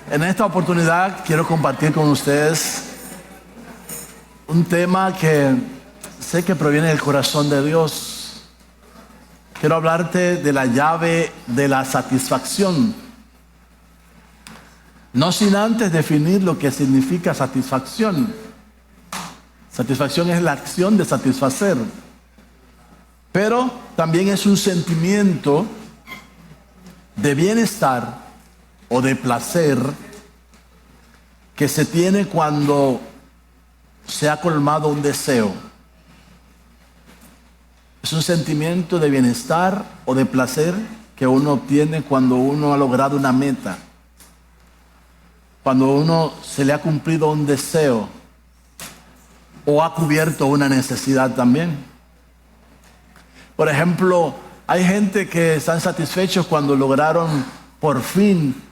En esta oportunidad quiero compartir con ustedes un tema que sé que proviene del corazón de Dios. Quiero hablarte de la llave de la satisfacción. No sin antes definir lo que significa satisfacción. Satisfacción es la acción de satisfacer, pero también es un sentimiento de bienestar o de placer que se tiene cuando se ha colmado un deseo. Es un sentimiento de bienestar o de placer que uno obtiene cuando uno ha logrado una meta, cuando uno se le ha cumplido un deseo o ha cubierto una necesidad también. Por ejemplo, hay gente que están satisfechos cuando lograron por fin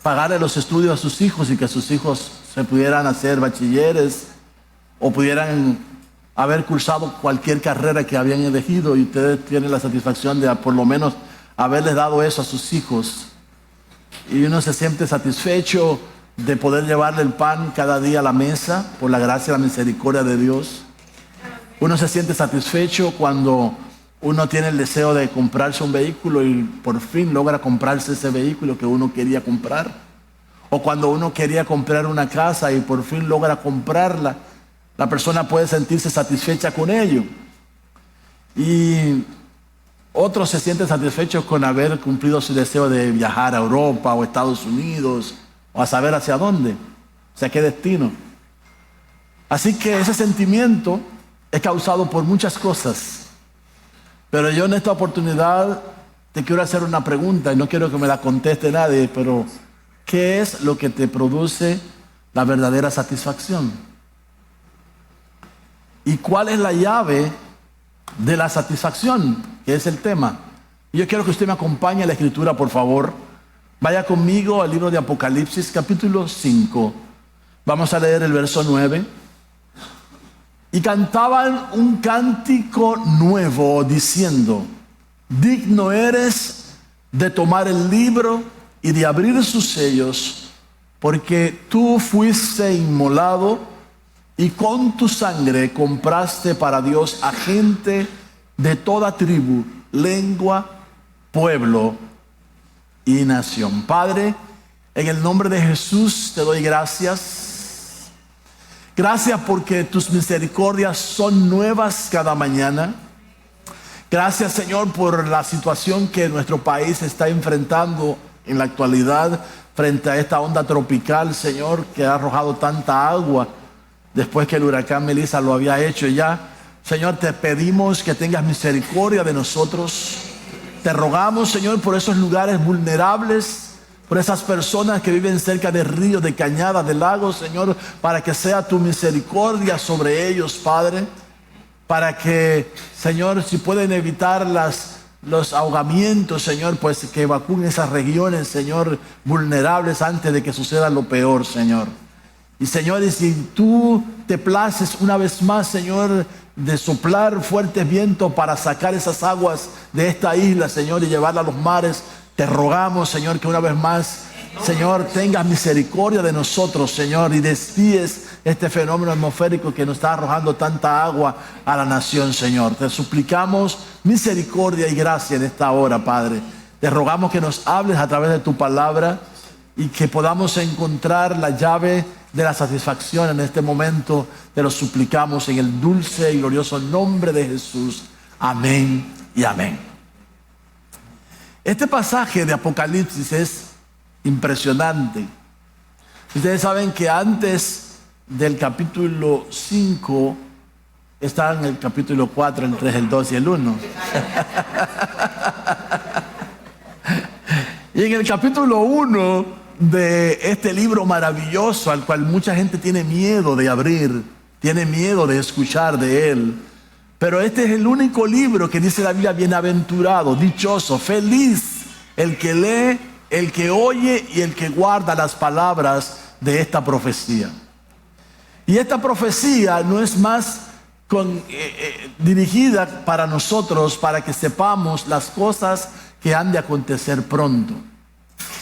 pagarle los estudios a sus hijos y que sus hijos se pudieran hacer bachilleres o pudieran haber cursado cualquier carrera que habían elegido, y ustedes tienen la satisfacción de por lo menos haberles dado eso a sus hijos. Y uno se siente satisfecho de poder llevarle el pan cada día a la mesa por la gracia y la misericordia de Dios. Uno se siente satisfecho cuando uno tiene el deseo de comprarse un vehículo y por fin logra comprarse ese vehículo que uno quería comprar. O cuando uno quería comprar una casa y por fin logra comprarla, la persona puede sentirse satisfecha con ello. Y otros se sienten satisfechos con haber cumplido su deseo de viajar a Europa o Estados Unidos o a saber hacia dónde, hacia qué destino. Así que ese sentimiento es causado por muchas cosas. Pero yo en esta oportunidad te quiero hacer una pregunta y no quiero que me la conteste nadie, pero ¿qué es lo que te produce la verdadera satisfacción? ¿Y cuál es la llave de la satisfacción? Que es el tema. Y yo quiero que usted me acompañe a la escritura, por favor. Vaya conmigo al libro de Apocalipsis, capítulo 5. Vamos a leer el verso 9. Y cantaban un cántico nuevo diciendo: digno eres de tomar el libro y de abrir sus sellos, porque tú fuiste inmolado y con tu sangre compraste para Dios a gente de toda tribu, lengua, pueblo y nación. Padre, en el nombre de Jesús te doy gracias. Gracias porque tus misericordias son nuevas cada mañana. Gracias, Señor, por la situación que nuestro país está enfrentando en la actualidad frente a esta onda tropical, Señor, que ha arrojado tanta agua después que el huracán Melissa lo había hecho ya. Señor, te pedimos que tengas misericordia de nosotros. Te rogamos, Señor, por esos lugares vulnerables, por esas personas que viven cerca de ríos, de cañadas, de lagos, Señor, para que sea tu misericordia sobre ellos, Padre, para que, Señor, si pueden evitar los ahogamientos, Señor, pues que evacúen esas regiones, Señor, vulnerables antes de que suceda lo peor, Señor. Y, Señor, y si tú te places una vez más, Señor, de soplar fuertes vientos para sacar esas aguas de esta isla, Señor, y llevarlas a los mares, te rogamos, Señor, que una vez más, Señor, tengas misericordia de nosotros, Señor, y desvíes este fenómeno atmosférico que nos está arrojando tanta agua a la nación, Señor. Te suplicamos misericordia y gracia en esta hora, Padre. Te rogamos que nos hables a través de tu palabra y que podamos encontrar la llave de la satisfacción en este momento. Te lo suplicamos en el dulce y glorioso nombre de Jesús. Amén y amén. Este pasaje de Apocalipsis es impresionante. Ustedes saben que antes del capítulo 5 está en el capítulo 4, el 3, el 2 y el 1. Y en el capítulo 1 de este libro maravilloso, al cual mucha gente tiene miedo de abrir, tiene miedo de escuchar de él, pero este es el único libro que dice la Biblia: bienaventurado, dichoso, feliz el que lee, el que oye y el que guarda las palabras de esta profecía. Y esta profecía no es más dirigida para nosotros, para que sepamos las cosas que han de acontecer pronto,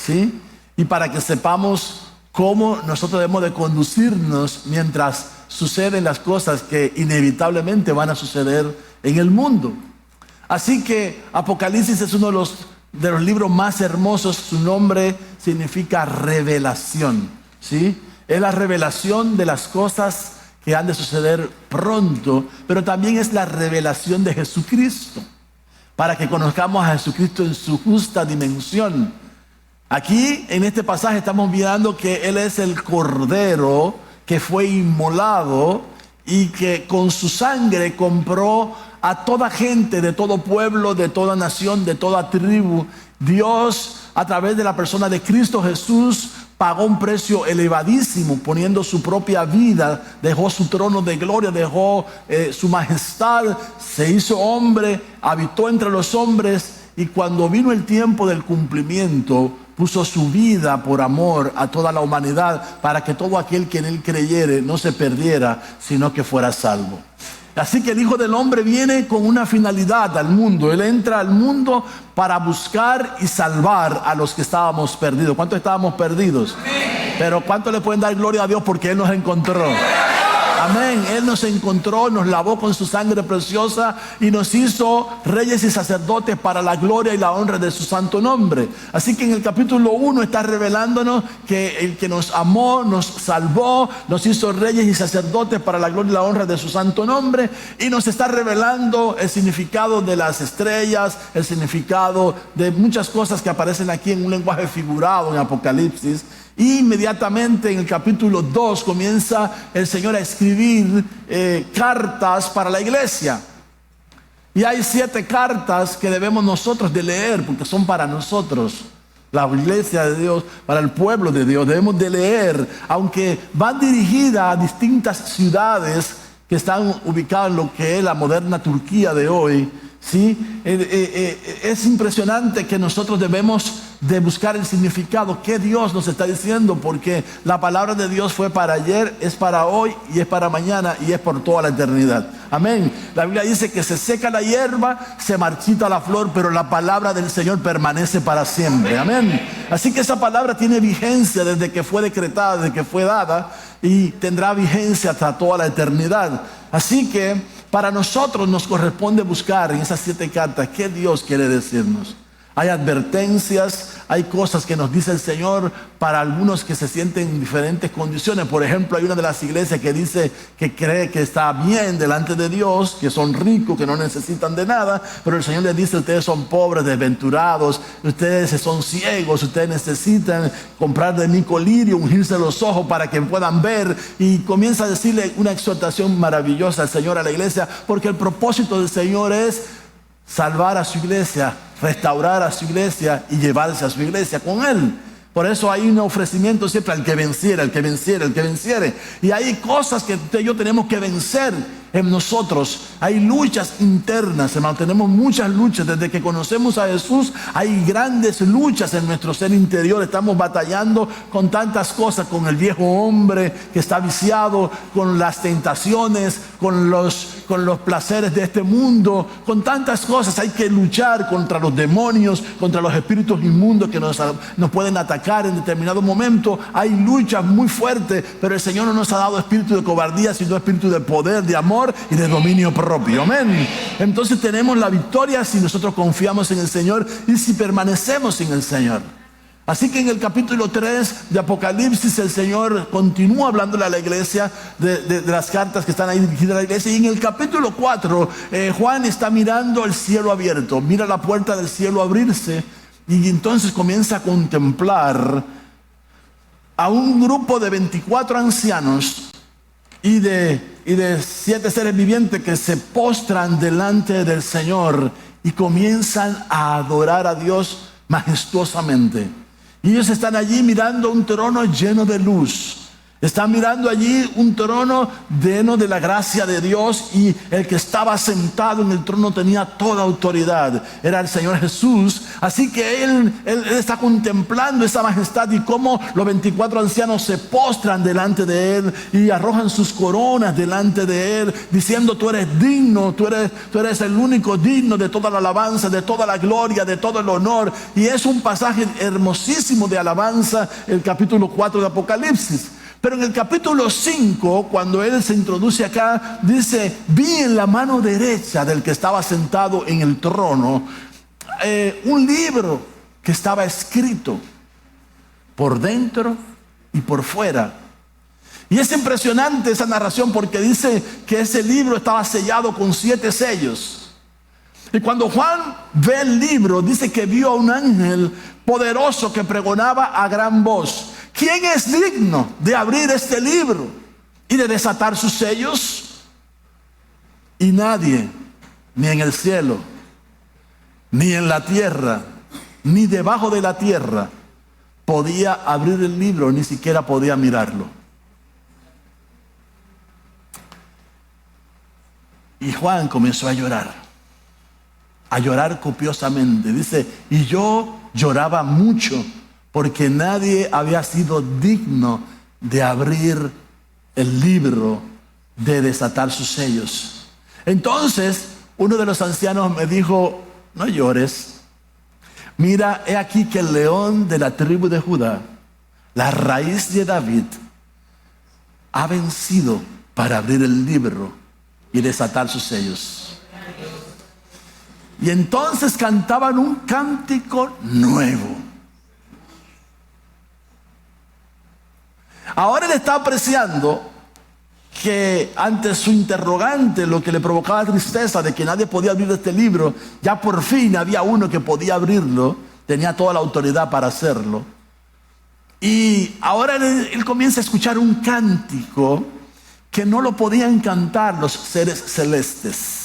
¿sí? y para que sepamos cómo nosotros debemos de conducirnos mientras suceden las cosas que inevitablemente van a suceder en el mundo. Así que Apocalipsis es uno de los libros más hermosos. Su nombre significa revelación, ¿sí? Es la revelación de las cosas que han de suceder pronto, pero también es la revelación de Jesucristo, para que conozcamos a Jesucristo en su justa dimensión. Aquí en este pasaje estamos mirando que Él es el Cordero que fue inmolado y que con su sangre compró a toda gente, de todo pueblo, de toda nación, de toda tribu. Dios, a través de la persona de Cristo Jesús, pagó un precio elevadísimo, poniendo su propia vida, dejó su trono de gloria, dejó su majestad, se hizo hombre, habitó entre los hombres, y cuando vino el tiempo del cumplimiento, puso su vida por amor a toda la humanidad, para que todo aquel que en Él creyere no se perdiera, sino que fuera salvo. Así que el Hijo del Hombre viene con una finalidad al mundo. Él entra al mundo para buscar y salvar a los que estábamos perdidos. ¿Cuántos estábamos perdidos? Amén. Pero ¿cuántos le pueden dar gloria a Dios porque Él nos encontró? Amén. Él nos encontró, nos lavó con su sangre preciosa y nos hizo reyes y sacerdotes para la gloria y la honra de su santo nombre. Así que en el capítulo 1 está revelándonos que el que nos amó, nos salvó, nos hizo reyes y sacerdotes para la gloria y la honra de su santo nombre, y nos está revelando el significado de las estrellas, el significado de muchas cosas que aparecen aquí en un lenguaje figurado en Apocalipsis. Y inmediatamente en el capítulo 2 comienza el Señor a escribir cartas para la iglesia. Y hay 7 cartas que debemos nosotros de leer, porque son para nosotros, la iglesia de Dios, para el pueblo de Dios. Debemos de leer, aunque van dirigidas a distintas ciudades que están ubicadas en lo que es la moderna Turquía de hoy. ¿Sí? Es impresionante que nosotros debemos de buscar el significado que Dios nos está diciendo, porque la palabra de Dios fue para ayer, es para hoy y es para mañana y es por toda la eternidad. Amén. La Biblia dice que se seca la hierba, se marchita la flor, pero la palabra del Señor permanece para siempre. Amén. Así que esa palabra tiene vigencia desde que fue decretada, desde que fue dada, y tendrá vigencia hasta toda la eternidad. Así que para nosotros nos corresponde buscar en esas 7 cartas qué Dios quiere decirnos. Hay advertencias, hay cosas que nos dice el Señor para algunos que se sienten en diferentes condiciones. Por ejemplo, hay una de las iglesias que dice que cree que está bien delante de Dios, que son ricos, que no necesitan de nada, pero el Señor les dice: ustedes son pobres, desventurados, ustedes son ciegos, ustedes necesitan comprar de mi colirio, ungirse los ojos para que puedan ver. Y comienza a decirle una exhortación maravillosa al Señor a la iglesia, porque el propósito del Señor es salvar a su iglesia, restaurar a su iglesia y llevarse a su iglesia con Él. Por eso hay un ofrecimiento siempre al que venciere, al que venciere, al que venciere. Y hay cosas que usted y yo tenemos que vencer en nosotros. Hay luchas internas, hermano. Tenemos muchas luchas. Desde que conocemos a Jesús hay grandes luchas en nuestro ser interior. Estamos batallando con tantas cosas, con el viejo hombre que está viciado, con las tentaciones, con los placeres de este mundo, con tantas cosas. Hay que luchar contra los demonios, contra los espíritus inmundos que nos pueden atacar en determinado momento. Hay luchas muy fuertes, pero el Señor no nos ha dado espíritu de cobardía, sino espíritu de poder, de amor y de dominio propio. Amén. Entonces tenemos la victoria si nosotros confiamos en el Señor y si permanecemos en el Señor. Así que en el capítulo 3 de Apocalipsis el Señor continúa hablándole a la iglesia de las cartas que están ahí dirigidas a la iglesia. Y en el capítulo 4 Juan está mirando el cielo abierto, mira la puerta del cielo abrirse, y entonces comienza a contemplar a un grupo de 24 ancianos y de 7 seres vivientes que se postran delante del Señor y comienzan a adorar a Dios majestuosamente. Y ellos están allí mirando un trono lleno de luz. Está mirando allí un trono lleno de la gracia de Dios, y el que estaba sentado en el trono tenía toda autoridad. Era el Señor Jesús. Así que él está contemplando esa majestad y cómo los 24 ancianos se postran delante de Él y arrojan sus coronas delante de Él, diciendo: tú eres digno, tú eres el único digno de toda la alabanza, de toda la gloria, de todo el honor. Y es un pasaje hermosísimo de alabanza, el capítulo 4 de Apocalipsis. Pero en el capítulo 5, cuando Él se introduce acá, dice: vi en la mano derecha del que estaba sentado en el trono un libro que estaba escrito por dentro y por fuera. Y es impresionante esa narración, porque dice que ese libro estaba sellado con 7 sellos. Y cuando Juan ve el libro, dice que vio a un ángel poderoso que pregonaba a gran voz: ¿quién es digno de abrir este libro y de desatar sus sellos? Y nadie, ni en el cielo, ni en la tierra, ni debajo de la tierra, podía abrir el libro, ni siquiera podía mirarlo. Y Juan comenzó a llorar copiosamente. Dice: y yo lloraba mucho, porque nadie había sido digno de abrir el libro, de desatar sus sellos. Entonces uno de los ancianos me dijo: no llores. Mira, he aquí que el león de la tribu de Judá, la raíz de David, ha vencido para abrir el libro y desatar sus sellos. Y entonces cantaban un cántico nuevo. Ahora él está apreciando que ante su interrogante, lo que le provocaba tristeza de que nadie podía abrir este libro, ya por fin había uno que podía abrirlo, tenía toda la autoridad para hacerlo. Y ahora él comienza a escuchar un cántico que no lo podían cantar los seres celestes.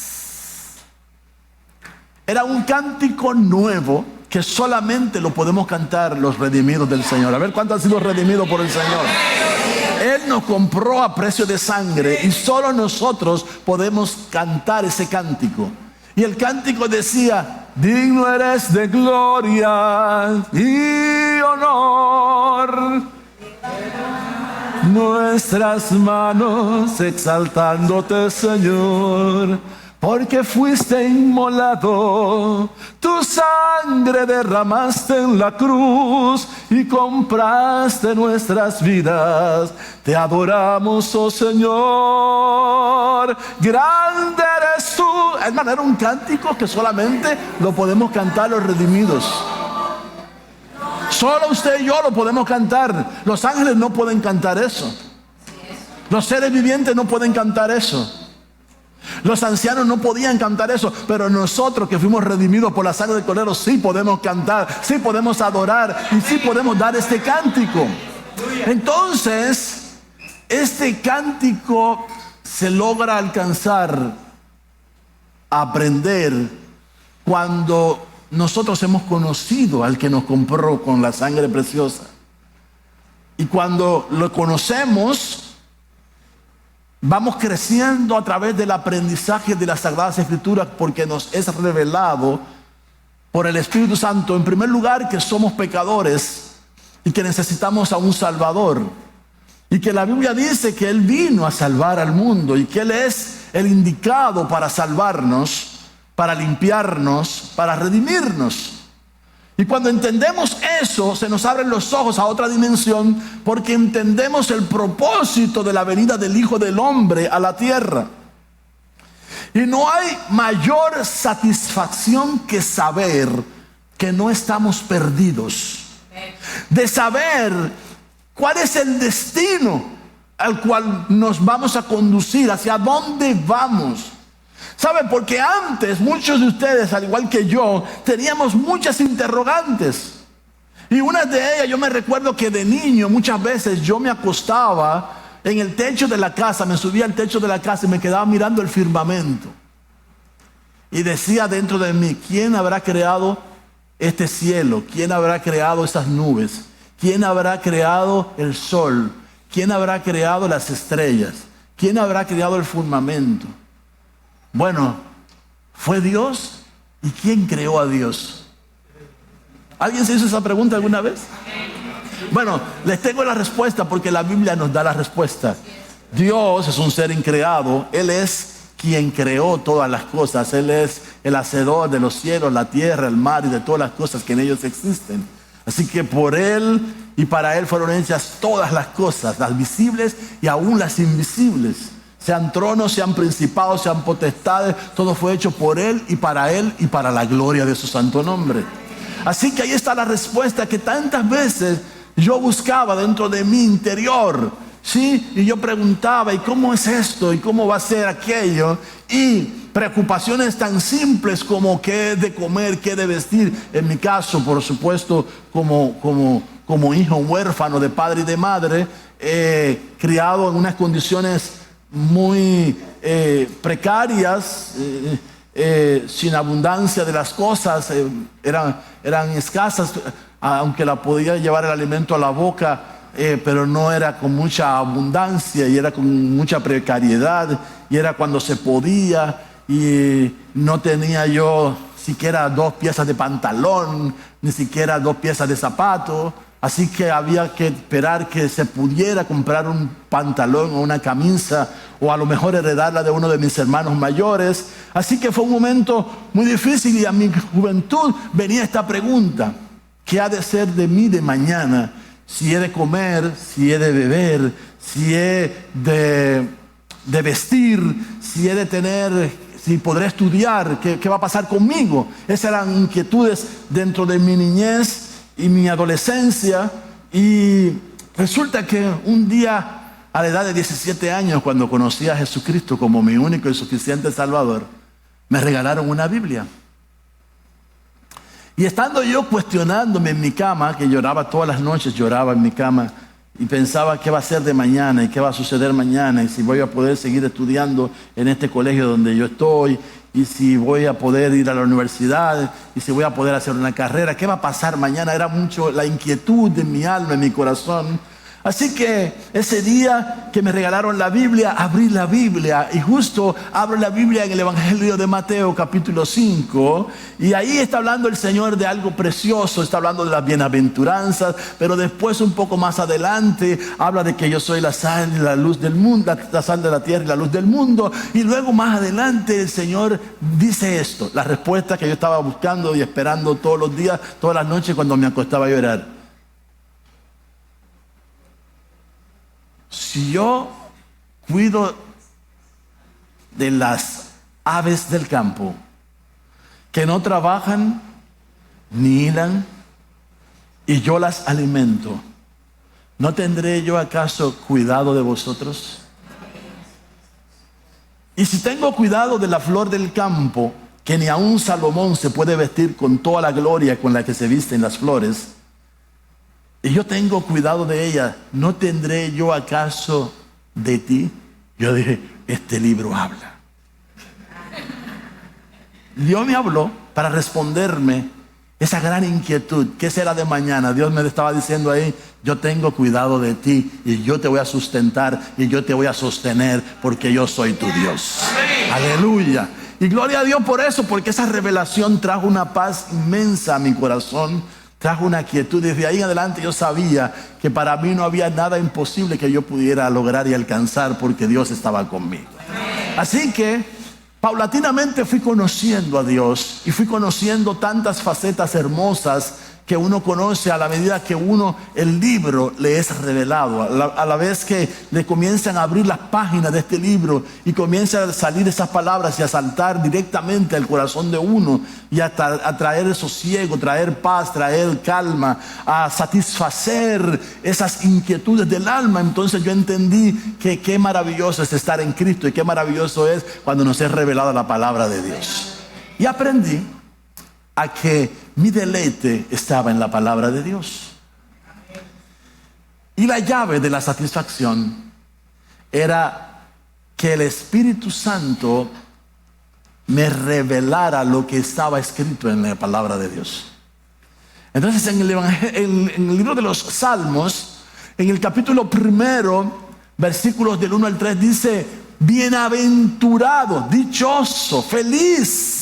Era un cántico nuevo que solamente lo podemos cantar los redimidos del Señor. A ver cuántos han sido redimidos por el Señor. Él nos compró a precio de sangre y solo nosotros podemos cantar ese cántico. Y el cántico decía: digno eres de gloria y honor, nuestras manos exaltándote, Señor, porque fuiste inmolado, tu sangre derramaste en la cruz y compraste nuestras vidas. Te adoramos, oh Señor, grande eres tú. Hermano, era un cántico que solamente lo podemos cantar los redimidos. Solo usted y yo lo podemos cantar. Los ángeles no pueden cantar eso. Los seres vivientes no pueden cantar eso. Los ancianos no podían cantar eso, pero nosotros que fuimos redimidos por la sangre del Cordero sí podemos cantar, sí podemos adorar y sí podemos dar este cántico. Entonces, este cántico se logra alcanzar, a aprender, cuando nosotros hemos conocido al que nos compró con la sangre preciosa. Y cuando lo conocemos, vamos creciendo a través del aprendizaje de las Sagradas Escrituras, porque nos es revelado por el Espíritu Santo, en primer lugar, que somos pecadores y que necesitamos a un Salvador, y que la Biblia dice que Él vino a salvar al mundo y que Él es el indicado para salvarnos, para limpiarnos, para redimirnos. Y cuando entendemos eso, se nos abren los ojos a otra dimensión, porque entendemos el propósito de la venida del Hijo del Hombre a la tierra. Y no hay mayor satisfacción que saber que no estamos perdidos, de saber cuál es el destino al cual nos vamos a conducir, hacia dónde vamos. ¿Saben? Porque antes muchos de ustedes, al igual que yo, teníamos muchas interrogantes. Y una de ellas, yo me recuerdo que de niño muchas veces yo me acostaba en el techo de la casa, me subía al techo de la casa y me quedaba mirando el firmamento. Y decía dentro de mí: ¿quién habrá creado este cielo? ¿Quién habrá creado estas nubes? ¿Quién habrá creado el sol? ¿quién habrá creado las estrellas? ¿Quién habrá creado el firmamento? Bueno, ¿fue Dios? ¿Y quién creó a Dios? ¿Alguien se hizo esa pregunta alguna vez? Bueno, les tengo la respuesta porque la Biblia nos da la respuesta. Dios es un ser increado. Él es quien creó todas las cosas. Él es el hacedor de los cielos, la tierra, el mar y de todas las cosas que en ellos existen. Así que por Él y para Él fueron hechas todas las cosas, las visibles y aún las invisibles. Sean tronos, sean principados, sean potestades, todo fue hecho por Él y para la gloria de su santo nombre. Así que ahí está la respuesta que tantas veces yo buscaba dentro de mi interior, ¿sí? Y yo preguntaba, ¿y cómo es esto? ¿Y cómo va a ser aquello? Y preocupaciones tan simples como qué he de comer, qué he de vestir. En mi caso, por supuesto, como hijo huérfano de padre y de madre, criado en unas condiciones muy precarias, sin abundancia de las cosas, eran escasas, aunque la podía llevar el alimento a la boca, pero no era con mucha abundancia y era con mucha precariedad, y era cuando se podía, y no tenía yo siquiera 2 piezas de pantalón, ni siquiera 2 piezas de zapato. Así que había que esperar que se pudiera comprar un pantalón o una camisa, o a lo mejor heredarla de uno de mis hermanos mayores. Así que fue un momento muy difícil, y a mi juventud venía esta pregunta: ¿qué ha de ser de mí de mañana? Si he de comer, si he de beber, si he de vestir, si he de tener, si podré estudiar, ¿qué va a pasar conmigo? Esas eran inquietudes dentro de mi niñez y mi adolescencia. Y resulta que un día, a la edad de 17 años, cuando conocí a Jesucristo como mi único y suficiente Salvador, me regalaron una Biblia. Y estando yo cuestionándome en mi cama, que lloraba todas las noches, lloraba en mi cama, y pensaba qué va a ser de mañana y qué va a suceder mañana, y si voy a poder seguir estudiando en este colegio donde yo estoy, y si voy a poder ir a la universidad, y si voy a poder hacer una carrera, qué va a pasar mañana. Era mucho la inquietud de mi alma, en mi corazón. Así que ese día que me regalaron la Biblia, abrí la Biblia, y justo abro la Biblia en el Evangelio de Mateo capítulo 5, y ahí está hablando el Señor de algo precioso. Está hablando de las bienaventuranzas, pero después, un poco más adelante, habla de que yo soy la sal y la luz del mundo, la sal de la tierra y la luz del mundo. Y luego más adelante el Señor dice esto, la respuesta que yo estaba buscando y esperando todos los días, todas las noches cuando me acostaba a llorar. Si yo cuido de las aves del campo, que no trabajan ni hilan, y yo las alimento, ¿no tendré yo acaso cuidado de vosotros? Y si tengo cuidado de la flor del campo, que ni aun Salomón se puede vestir con toda la gloria con la que se visten las flores, y yo tengo cuidado de ella, ¿no tendré yo acaso de ti? Yo dije, este libro habla. Dios me habló para responderme esa gran inquietud. ¿Qué será de mañana? Dios me estaba diciendo ahí, yo tengo cuidado de ti, y yo te voy a sustentar, y yo te voy a sostener, porque yo soy tu Dios. Aleluya. Y gloria a Dios por eso, porque esa revelación trajo una paz inmensa a mi corazón. Trajo una quietud. Desde ahí en adelante yo sabía que para mí no había nada imposible que yo pudiera lograr y alcanzar, porque Dios estaba conmigo. Así que paulatinamente fui conociendo a Dios, y fui conociendo tantas facetas hermosas que uno conoce a la medida que el libro le es revelado. A la vez que le comienzan a abrir las páginas de este libro y comienzan a salir esas palabras y a saltar directamente al corazón de uno, y a traer sosiego, traer paz, traer calma, a satisfacer esas inquietudes del alma. Entonces yo entendí que qué maravilloso es estar en Cristo, y qué maravilloso es cuando nos es revelada la palabra de Dios. Y aprendí a que mi deleite estaba en la palabra de Dios. Y la llave de la satisfacción era que el Espíritu Santo me revelara lo que estaba escrito en la palabra de Dios. Entonces en el libro de los Salmos En el capítulo 1, versículos del 1 al 3 dice: bienaventurado, dichoso, feliz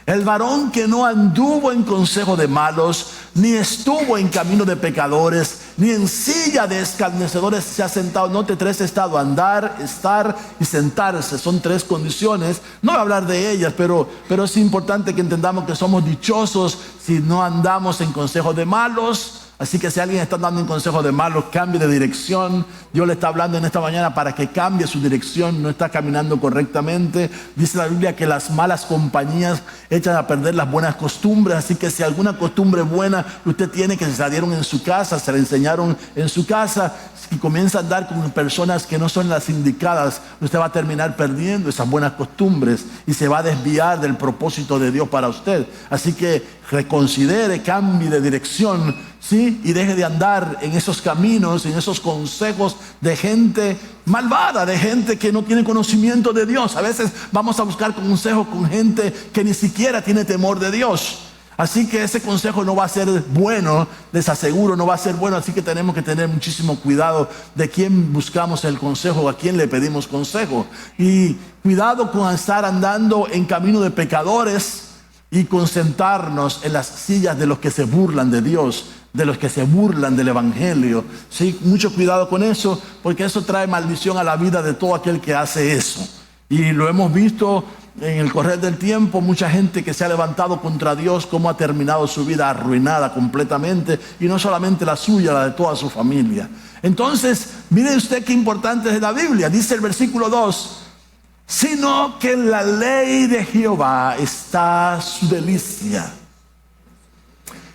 el varón que no anduvo en consejo de malos, ni estuvo en camino de pecadores, ni en silla de escarnecedores se ha sentado. Note 3 estados: andar, estar y sentarse. Son 3 condiciones. No voy a hablar de ellas, pero es importante que entendamos que somos dichosos si no andamos en consejo de malos. Así que si alguien está dando un consejo de malos, cambie de dirección. Dios le está hablando en esta mañana para que cambie su dirección. No está caminando correctamente. Dice la Biblia que las malas compañías echan a perder las buenas costumbres. Así que si alguna costumbre buena que usted tiene, que se la dieron en su casa, se la enseñaron en su casa, si comienza a andar con personas que no son las indicadas, usted va a terminar perdiendo esas buenas costumbres y se va a desviar del propósito de Dios para usted. Así que reconsidere, cambie de dirección, ¿sí? Y deje de andar en esos caminos, en esos consejos de gente malvada, de gente que no tiene conocimiento de Dios. A veces vamos a buscar consejos con gente que ni siquiera tiene temor de Dios. Así que ese consejo no va a ser bueno, les aseguro, no va a ser bueno. Así que tenemos que tener muchísimo cuidado de quién buscamos el consejo, a quién le pedimos consejo. Y cuidado con estar andando en camino de pecadores y concentrarnos en las sillas de los que se burlan de Dios, de los que se burlan del Evangelio. Sí, mucho cuidado con eso, porque eso trae maldición a la vida de todo aquel que hace eso. Y lo hemos visto en el correr del tiempo, mucha gente que se ha levantado contra Dios, cómo ha terminado su vida arruinada completamente, y no solamente la suya, la de toda su familia. Entonces, mire usted qué importante es la Biblia. Dice el versículo 2: sino que en la ley de Jehová está su delicia.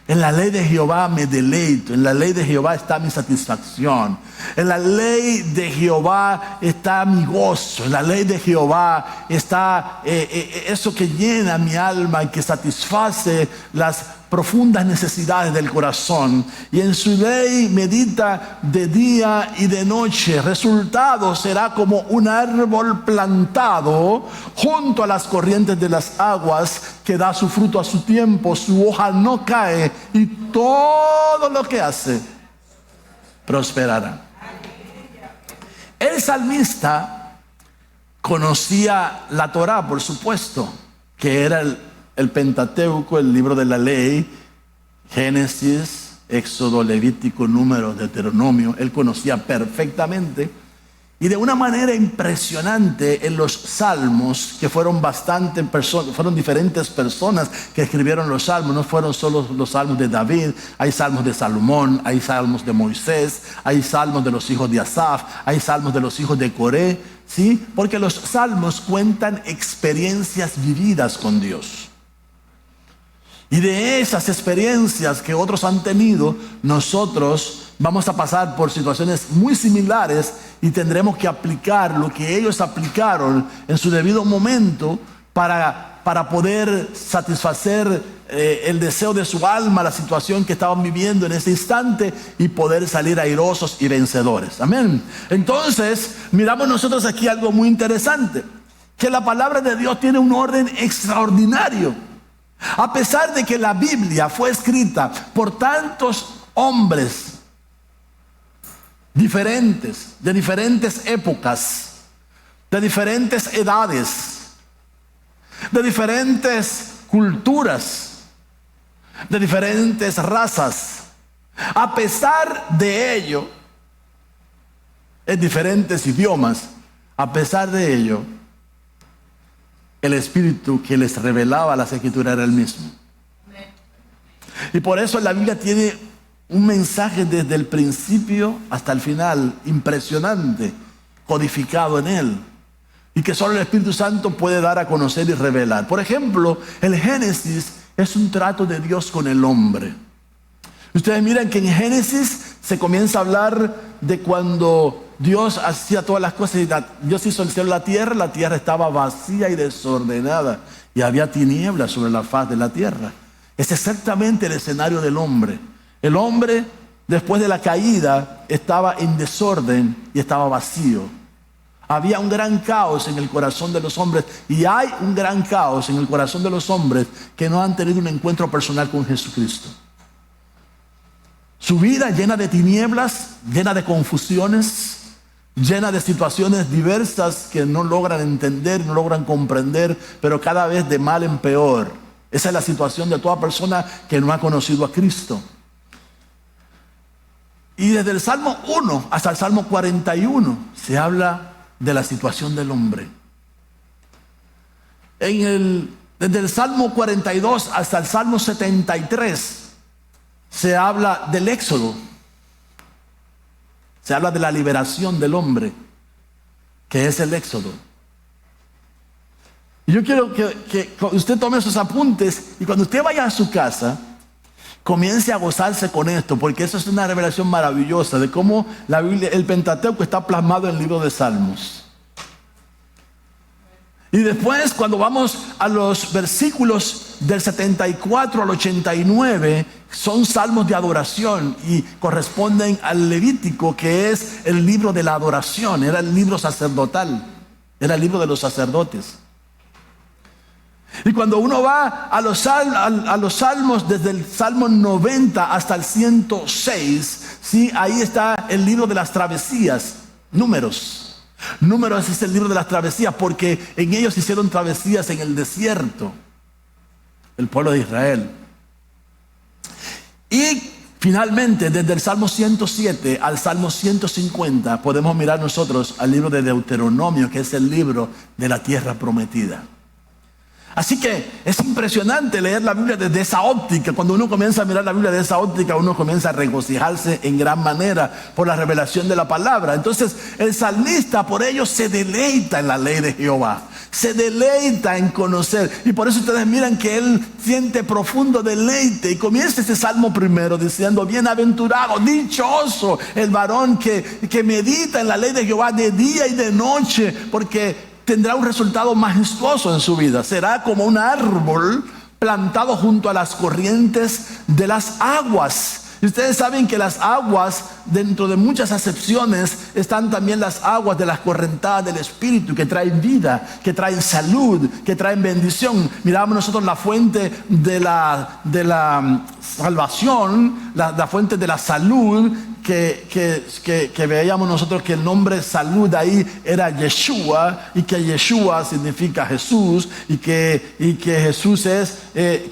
En la ley de Jehová me deleito, en la ley de Jehová está mi satisfacción, en la ley de Jehová está mi gozo, en la ley de Jehová está eso que llena mi alma y que satisface las profundas necesidades del corazón. Y en su ley medita de día y de noche. Resultado será como un árbol plantado junto a las corrientes de las aguas, que da su fruto a su tiempo, su hoja no cae, y todo lo que hace prosperará. El salmista conocía la Torá, por supuesto, que era el Pentateuco, el libro de la ley, Génesis, Éxodo, Levítico, Números, Deuteronomio. Él conocía perfectamente, y de una manera impresionante en los salmos, que fueron fueron diferentes personas que escribieron los salmos. No fueron solo los salmos de David, hay salmos de Salomón, hay salmos de Moisés, hay salmos de los hijos de Asaf, hay salmos de los hijos de Coré, ¿sí? Porque los salmos cuentan experiencias vividas con Dios. Y de esas experiencias que otros han tenido, nosotros vamos a pasar por situaciones muy similares y tendremos que aplicar lo que ellos aplicaron en su debido momento para poder satisfacer el deseo de su alma, la situación que estaban viviendo en ese instante, y poder salir airosos y vencedores. Amén. Entonces, miramos nosotros aquí algo muy interesante, que la palabra de Dios tiene un orden extraordinario. A pesar de que la Biblia fue escrita por tantos hombres diferentes, de diferentes épocas, de diferentes edades, de diferentes culturas, de diferentes razas, a pesar de ello, en diferentes idiomas, a pesar de ello, el Espíritu que les revelaba las Escrituras era el mismo. Y por eso la Biblia tiene un mensaje desde el principio hasta el final, impresionante, codificado en él, y que solo el Espíritu Santo puede dar a conocer y revelar. Por ejemplo, el Génesis es un trato de Dios con el hombre. Ustedes miran que en Génesis se comienza a hablar de cuando Dios hacía todas las cosas, y Dios hizo el cielo y la tierra estaba vacía y desordenada, y había tinieblas sobre la faz de la tierra. Es exactamente el escenario del hombre. El hombre, después de la caída, estaba en desorden y estaba vacío. Había un gran caos en el corazón de los hombres, y hay un gran caos en el corazón de los hombres que no han tenido un encuentro personal con Jesucristo. Su vida llena de tinieblas, llena de confusiones, llena de situaciones diversas que no logran entender, no logran comprender, pero cada vez de mal en peor. Esa es la situación de toda persona que no ha conocido a Cristo. Y desde el Salmo 1 hasta el Salmo 41 se habla de la situación del hombre. Desde el Salmo 42 hasta el Salmo 73 se habla del éxodo. Se habla de la liberación del hombre, que es el éxodo. Y yo quiero que usted tome esos apuntes y cuando usted vaya a su casa, comience a gozarse con esto, porque eso es una revelación maravillosa de cómo la Biblia, el Pentateuco está plasmado en el libro de Salmos. Y después, cuando vamos a los versículos del 74 al 89, son salmos de adoración y corresponden al Levítico, que es el libro de la adoración, era el libro sacerdotal, era el libro de los sacerdotes. Y cuando uno va a los salmos, desde el Salmo 90 hasta el 106, ¿sí? Ahí está el libro de las travesías, Números. Números es el libro de las travesías, porque en ellos hicieron travesías en el desierto, el pueblo de Israel. Y finalmente, desde el Salmo 107 al Salmo 150, podemos mirar nosotros al libro de Deuteronomio, que es el libro de la tierra prometida. Así que es impresionante leer la Biblia desde esa óptica. Cuando uno comienza a mirar la Biblia desde esa óptica, uno comienza a regocijarse en gran manera por la revelación de la palabra. Entonces el salmista por ello se deleita en la ley de Jehová, se deleita en conocer. Y por eso ustedes miran que él siente profundo deleite. Y comienza este salmo primero diciendo: bienaventurado, dichoso el varón que medita en la ley de Jehová de día y de noche, porque tendrá un resultado majestuoso en su vida. Será como un árbol plantado junto a las corrientes de las aguas. Y ustedes saben que las aguas, dentro de muchas acepciones, están también las aguas de las correntadas del Espíritu, que traen vida, que traen salud, que traen bendición. Miramos nosotros la fuente de la salvación, la fuente de la salud, que veíamos nosotros que el nombre salud ahí era Yeshua, y que Yeshua significa Jesús, y que Jesús es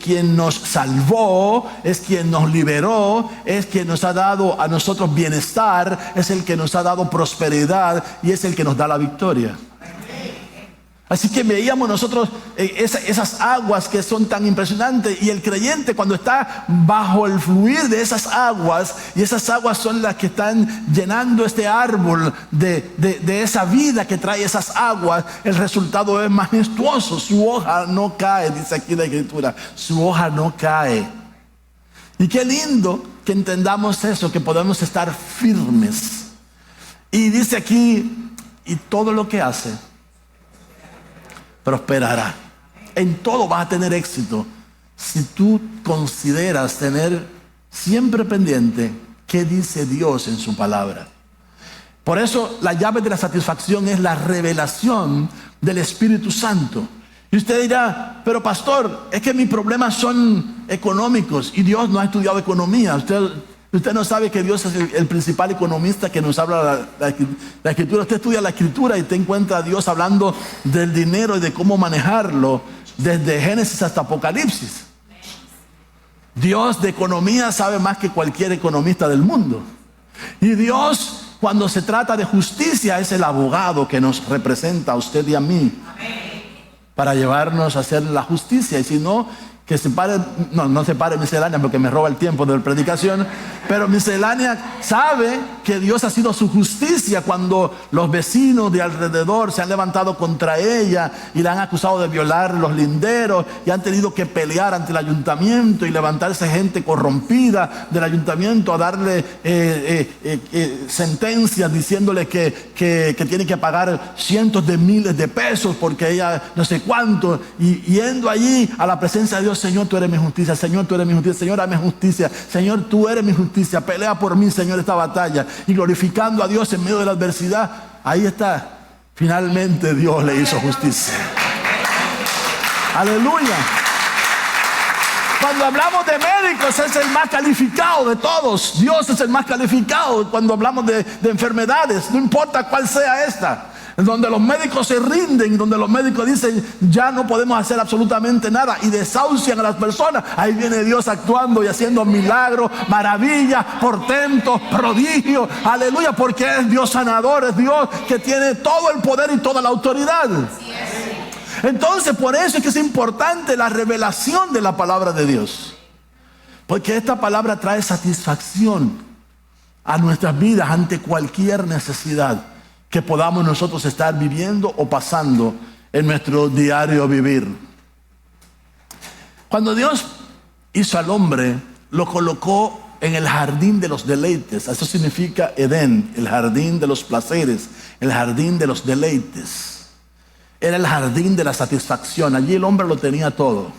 quien nos salvó, es quien nos liberó, es quien nos ha dado a nosotros bienestar, es el que nos ha dado prosperidad y es el que nos da la victoria. Así que veíamos nosotros esas aguas que son tan impresionantes, y el creyente cuando está bajo el fluir de esas aguas, y esas aguas son las que están llenando este árbol de esa vida que trae esas aguas, el resultado es majestuoso. Su hoja no cae, dice aquí la Escritura, su hoja no cae. Y qué lindo que entendamos eso, que podemos estar firmes. Y dice aquí, y todo lo que hace prosperará. En todo vas a tener éxito si tú consideras tener siempre pendiente qué dice Dios en su palabra. Por eso la llave de la satisfacción es la revelación del Espíritu Santo. Y usted dirá: pero pastor, es que mis problemas son económicos y Dios no ha estudiado economía. Usted no sabe que Dios es el principal economista que nos habla la Escritura. Usted estudia la Escritura y te encuentra a Dios hablando del dinero y de cómo manejarlo desde Génesis hasta Apocalipsis. Dios de economía sabe más que cualquier economista del mundo. Y Dios, cuando se trata de justicia, es el abogado que nos representa a usted y a mí para llevarnos a hacer la justicia. Y si no, que se pare, no se pare Miscelánea porque me roba el tiempo de la predicación, pero Miscelánea sabe que Dios ha sido su justicia cuando los vecinos de alrededor se han levantado contra ella y la han acusado de violar los linderos y han tenido que pelear ante el ayuntamiento y levantarse gente corrompida del ayuntamiento a darle sentencias diciéndole que tiene que pagar cientos de miles de pesos porque ella no sé cuánto, y yendo allí a la presencia de Dios: Señor, tú eres mi justicia, Señor, tú eres mi justicia, Señor, dame justicia, Señor, tú eres mi justicia, pelea por mí, Señor, esta batalla, y glorificando a Dios en medio de la adversidad. Ahí está, finalmente Dios le hizo justicia. Aleluya. Cuando hablamos de médicos, es el más calificado de todos. Dios es el más calificado cuando hablamos de enfermedades, no importa cuál sea esta. Donde los médicos se rinden, donde los médicos dicen ya no podemos hacer absolutamente nada y desahucian a las personas, ahí viene Dios actuando y haciendo milagros, maravillas, portentos, prodigios, aleluya, porque es Dios sanador, es Dios que tiene todo el poder y toda la autoridad. Entonces, por eso es que es importante la revelación de la palabra de Dios, porque esta palabra trae satisfacción a nuestras vidas ante cualquier necesidad que podamos nosotros estar viviendo o pasando en nuestro diario vivir. Cuando Dios hizo al hombre, lo colocó en el jardín de los deleites. Eso significa Edén, el jardín de los placeres, el jardín de los deleites. Era el jardín de la satisfacción. Allí el hombre lo tenía todo.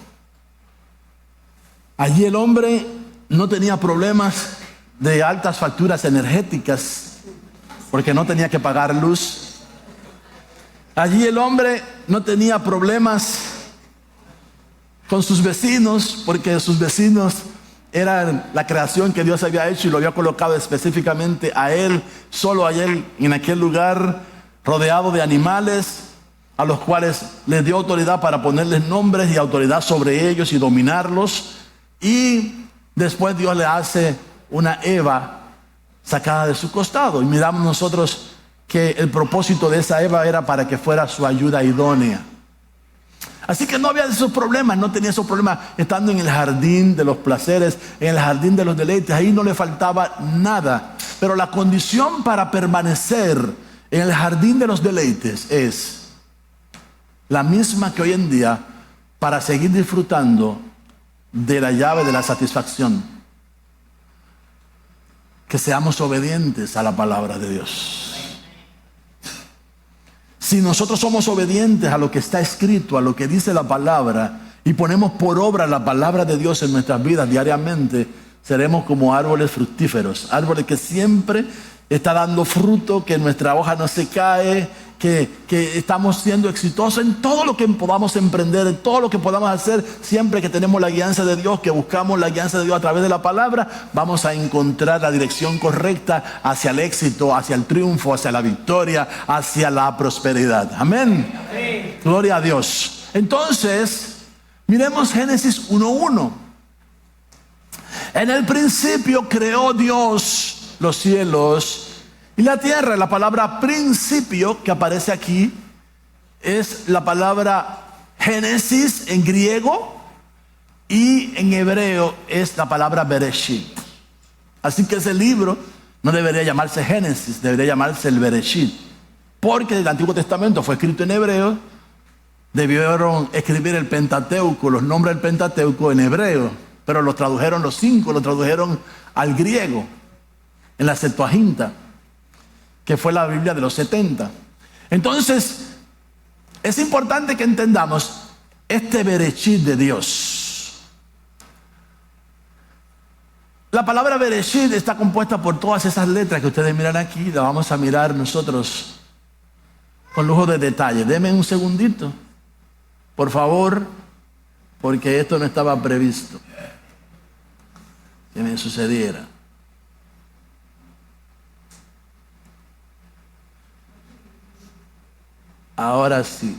Allí el hombre no tenía problemas de altas facturas energéticas, porque no tenía que pagar luz. Allí el hombre no tenía problemas con sus vecinos, porque sus vecinos eran la creación que Dios había hecho y lo había colocado específicamente a él, solo a él, en aquel lugar, rodeado de animales, a los cuales les dio autoridad para ponerles nombres y autoridad sobre ellos y dominarlos. Y después Dios le hace una Eva sacada de su costado, y miramos nosotros que el propósito de esa Eva era para que fuera su ayuda idónea. Así que no había esos problemas, no tenía esos problemas estando en el jardín de los placeres, en el jardín de los deleites. Ahí no le faltaba nada. Pero la condición para permanecer en el jardín de los deleites es la misma que hoy en día para seguir disfrutando de la llave de la satisfacción: que seamos obedientes a la palabra de Dios. Si nosotros somos obedientes a lo que está escrito, a lo que dice la palabra, y ponemos por obra la palabra de Dios en nuestras vidas diariamente, seremos como árboles fructíferos, árboles que siempre está dando fruto, que nuestra hoja no se cae, que estamos siendo exitosos en todo lo que podamos emprender, en todo lo que podamos hacer. Siempre que tenemos la guianza de Dios, que buscamos la guianza de Dios a través de la palabra, vamos a encontrar la dirección correcta hacia el éxito, hacia el triunfo, hacia la victoria, hacia la prosperidad. Amén. Amén. Gloria a Dios. Entonces, miremos Génesis 1:1. En el principio creó Dios los cielos y la tierra. La palabra principio que aparece aquí es la palabra Génesis en griego, y en hebreo es la palabra Bereshit. Así que ese libro no debería llamarse Génesis, debería llamarse el Bereshit, porque el Antiguo Testamento fue escrito en hebreo. Debieron escribir el Pentateuco, los nombres del Pentateuco en hebreo, pero los tradujeron, los 5 los tradujeron al griego en la Septuaginta, que fue la Biblia de los 70. Entonces, es importante que entendamos este Bereshit de Dios. La palabra Bereshit está compuesta por todas esas letras que ustedes miran aquí. La vamos a mirar nosotros con lujo de detalle. Denme un segundito, por favor, porque esto no estaba previsto que me sucediera. Ahora sí.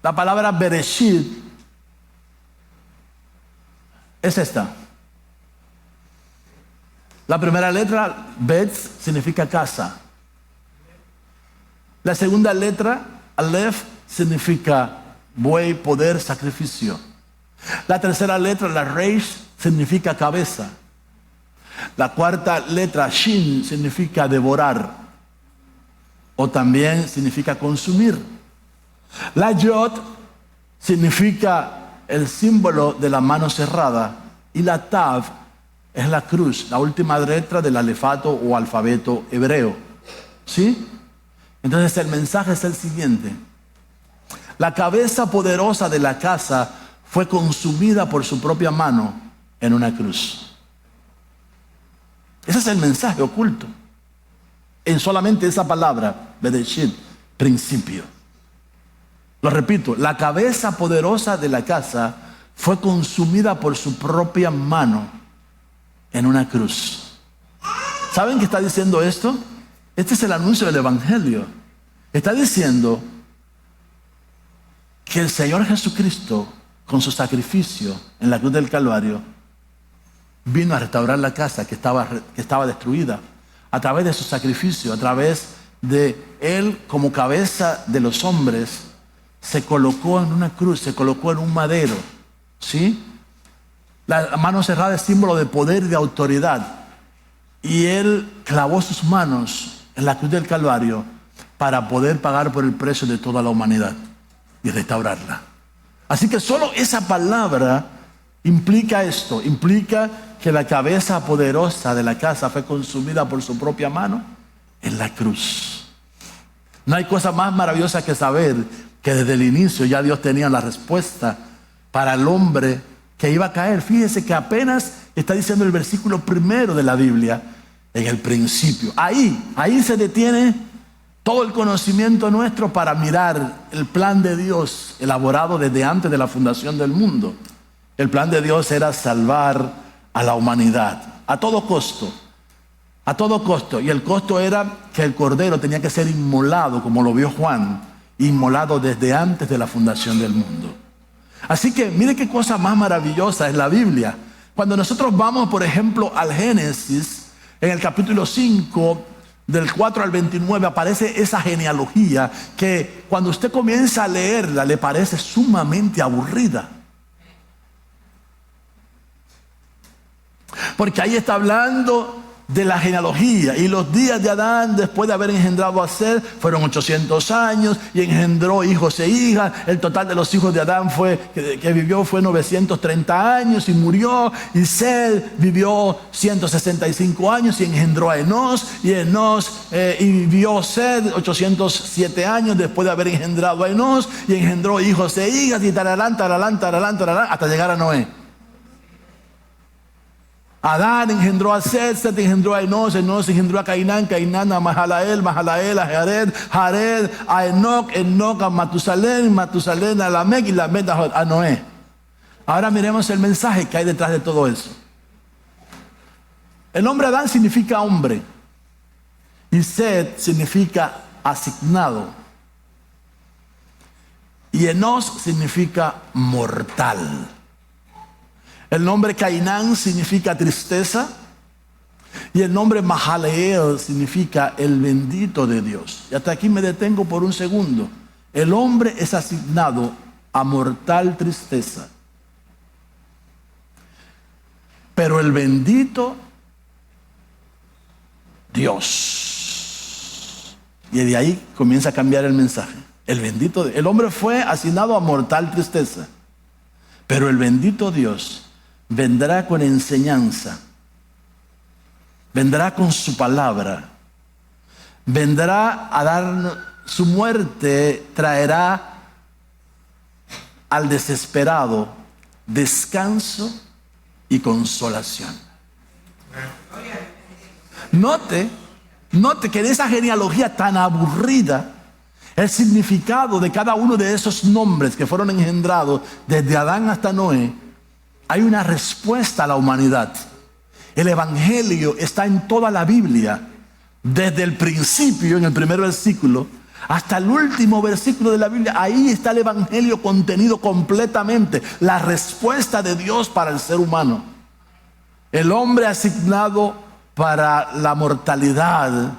La palabra Bereshit es esta. La primera letra, Bet, significa casa. La segunda letra, Aleph, significa buey, poder, sacrificio. La tercera letra, la Reish, significa cabeza. La cuarta letra, Shin, significa devorar, o también significa consumir. La Yod significa el símbolo de la mano cerrada, y la Tav es la cruz, la última letra del alefato o alfabeto hebreo. ¿Sí? Entonces el mensaje es el siguiente: la cabeza poderosa de la casa fue consumida por su propia mano en una cruz. Ese es el mensaje oculto en solamente esa palabra, Bereshit, principio. Lo repito, la cabeza poderosa de la casa fue consumida por su propia mano en una cruz. ¿Saben qué está diciendo esto? Este es el anuncio del Evangelio. Está diciendo que el Señor Jesucristo, con su sacrificio en la cruz del Calvario, vino a restaurar la casa que estaba destruida. A través de su sacrificio, a través de Él como cabeza de los hombres, se colocó en una cruz, se colocó en un madero, ¿sí? La mano cerrada es símbolo de poder y de autoridad. Y Él clavó sus manos en la cruz del Calvario para poder pagar por el precio de toda la humanidad y restaurarla. Así que solo esa palabra implica esto, implica que la cabeza poderosa de la casa fue consumida por su propia mano en la cruz. No hay cosa más maravillosa que saber que desde el inicio ya Dios tenía la respuesta para el hombre que iba a caer. Fíjese que apenas está diciendo el versículo primero de la Biblia, en el principio. Ahí se detiene todo el conocimiento nuestro para mirar el plan de Dios elaborado desde antes de la fundación del mundo. El plan de Dios era salvar a la humanidad a todo costo. A todo costo. Y el costo era que el cordero tenía que ser inmolado, como lo vio Juan, inmolado desde antes de la fundación del mundo. Así que mire qué cosa más maravillosa es la Biblia. Cuando nosotros vamos, por ejemplo, al Génesis, en el capítulo 5, del 4 al 29, aparece esa genealogía que cuando usted comienza a leerla le parece sumamente aburrida. Porque ahí está hablando de la genealogía, y los días de Adán después de haber engendrado a Set fueron 800 años y engendró hijos e hijas. El total de los hijos de Adán que vivió fue 930 años y murió. Y Set vivió 165 años y engendró a Enós, y vivió Set 807 años después de haber engendrado a Enós, y engendró hijos e hijas, y tararán, hasta llegar a Noé. Adán engendró a Set, Set engendró a Enós, Enós engendró a Cainán, Cainán a Mahalael, Mahalael a Jared, Jared a Enoc, Enoc a Matusalén, Matusalén a Lamec, y Lamec a Noé. Ahora miremos el mensaje que hay detrás de todo eso. El nombre Adán significa hombre, y Set significa asignado, y Enós significa mortal. El nombre Cainán significa tristeza, y el nombre Mahaleel significa el bendito de Dios. Y hasta aquí me detengo por un segundo. El hombre es asignado a mortal tristeza, pero el bendito Dios. Y de ahí comienza a cambiar el mensaje. El hombre fue asignado a mortal tristeza, pero el bendito Dios vendrá con enseñanza, vendrá con su palabra, vendrá a darnos su muerte, traerá al desesperado descanso y consolación. Note que en esa genealogía tan aburrida, el significado de cada uno de esos nombres que fueron engendrados desde Adán hasta Noé, hay una respuesta a la humanidad. El Evangelio está en toda la Biblia, desde el principio, en el primer versículo, hasta el último versículo de la Biblia. Ahí está el Evangelio contenido completamente, la respuesta de Dios para el ser humano. El hombre asignado para la mortalidad,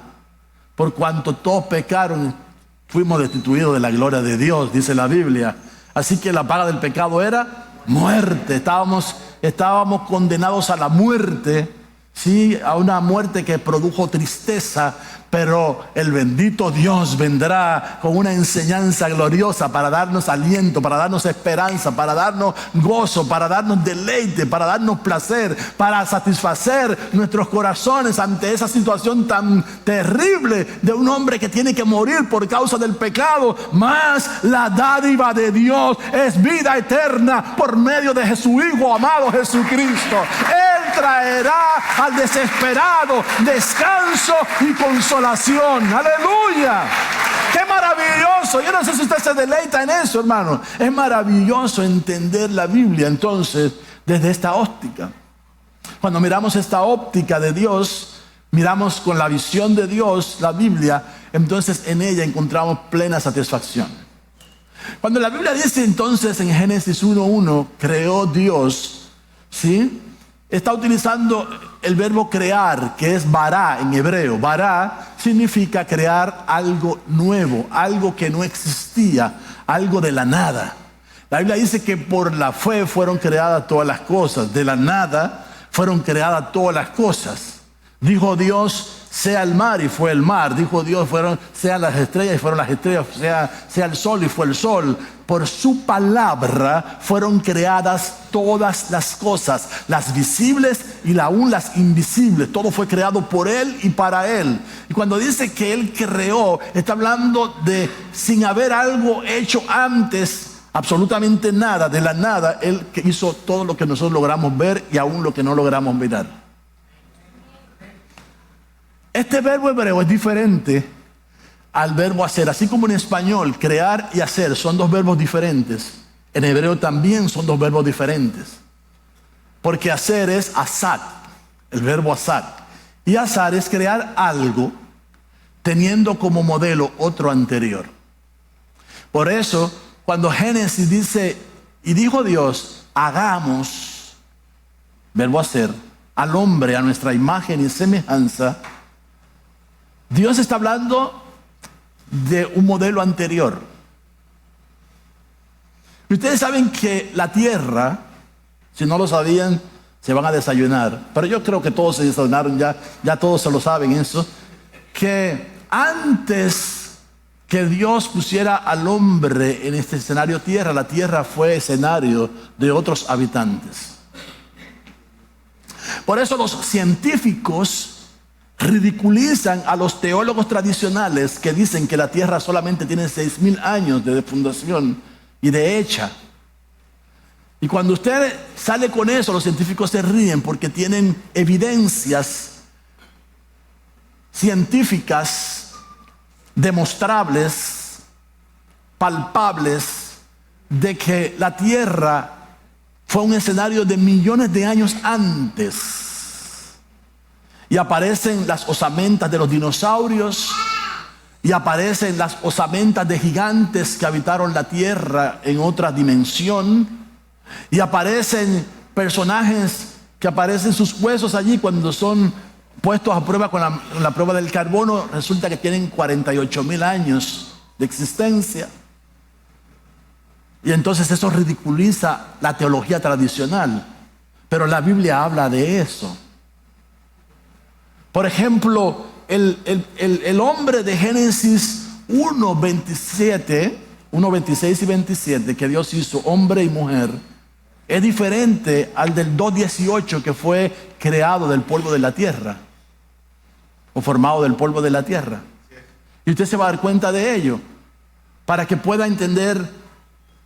por cuanto todos pecaron, fuimos destituidos de la gloria de Dios, dice la Biblia. Así que la paga del pecado era muerte. Estábamos condenados a la muerte, ¿sí? A una muerte que produjo tristeza. Pero el bendito Dios vendrá con una enseñanza gloriosa para darnos aliento, para darnos esperanza, para darnos gozo, para darnos deleite, para darnos placer, para satisfacer nuestros corazones ante esa situación tan terrible de un hombre que tiene que morir por causa del pecado. Mas la dádiva de Dios es vida eterna por medio de su Hijo amado Jesucristo. Él traerá al desesperado descanso y consolación. ¡Aleluya! ¡Qué maravilloso! Yo no sé si usted se deleita en eso, hermano. Es maravilloso entender la Biblia entonces desde esta óptica. Cuando miramos esta óptica de Dios, miramos con la visión de Dios la Biblia, entonces en ella encontramos plena satisfacción. Cuando la Biblia dice entonces en Génesis 1:1, creó Dios, ¿sí? Está utilizando el verbo crear, que es bará en hebreo. Bará significa crear algo nuevo, algo que no existía, algo de la nada. La Biblia dice que por la fe fueron creadas todas las cosas. De la nada fueron creadas todas las cosas. Dijo Dios, sea el mar, y fue el mar. Dijo Dios, sean las estrellas, y fueron las estrellas. Sea el sol, y fue el sol. Por su palabra fueron creadas todas las cosas, las visibles y aún las invisibles. Todo fue creado por Él y para Él. Y cuando dice que Él creó, está hablando de sin haber algo hecho antes, absolutamente nada, de la nada. Él hizo todo lo que nosotros logramos ver y aún lo que no logramos mirar. Este verbo hebreo es diferente al verbo hacer. Así como en español crear y hacer son dos verbos diferentes, en hebreo también son dos verbos diferentes. Porque hacer es asat, el verbo asat, y asar es crear algo teniendo como modelo otro anterior. Por eso cuando Génesis dice, y dijo Dios, hagamos, verbo hacer, al hombre a nuestra imagen y semejanza, Dios está hablando de un modelo anterior. Ustedes saben que la tierra, si no lo sabían, se van a desayunar. Pero yo creo que todos se desayunaron, ya todos se lo saben eso. Que antes que Dios pusiera al hombre en este escenario tierra, la tierra fue escenario de otros habitantes. Por eso los científicos ridiculizan a los teólogos tradicionales que dicen que la tierra solamente tiene 6,000 años de fundación y de hecha. Y cuando usted sale con eso, los científicos se ríen porque tienen evidencias científicas demostrables, palpables, de que la tierra fue un escenario de millones de años antes. Y aparecen las osamentas de los dinosaurios, y aparecen las osamentas de gigantes que habitaron la tierra en otra dimensión, y aparecen personajes que aparecen sus huesos allí cuando son puestos a prueba con la prueba del carbono. Resulta que tienen 48,000 años de existencia. Y entonces eso ridiculiza la teología tradicional, pero la Biblia habla de eso. Por ejemplo, el hombre de Génesis 1:26 y 27, que Dios hizo hombre y mujer, es diferente al del 2:18, que fue creado del polvo de la tierra, o formado del polvo de la tierra. Y usted se va a dar cuenta de ello, para que pueda entender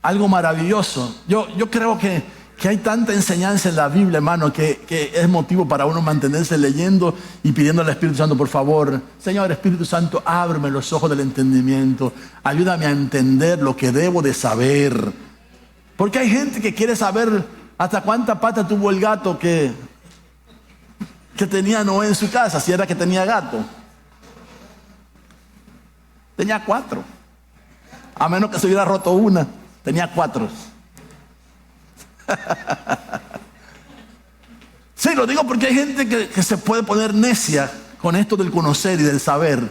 algo maravilloso. Yo creo que hay tanta enseñanza en la Biblia, hermano, que es motivo para uno mantenerse leyendo y pidiendo al Espíritu Santo, por favor, Señor Espíritu Santo, ábreme los ojos del entendimiento, ayúdame a entender lo que debo de saber. Porque hay gente que quiere saber hasta cuánta pata tuvo el gato que tenía Noé en su casa, si era que tenía gato. Tenía 4. A menos que se hubiera roto una, tenía 4. Sí, lo digo porque hay gente que se puede poner necia con esto del conocer y del saber,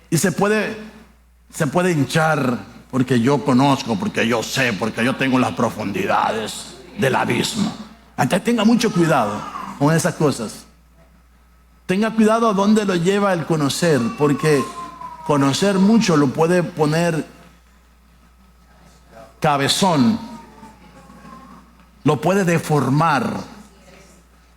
y se puede hinchar porque yo conozco, porque yo sé, porque yo tengo las profundidades del abismo. Entonces tenga mucho cuidado con esas cosas. Tenga cuidado a dónde lo lleva el conocer, porque conocer mucho lo puede poner cabezón, lo puede deformar,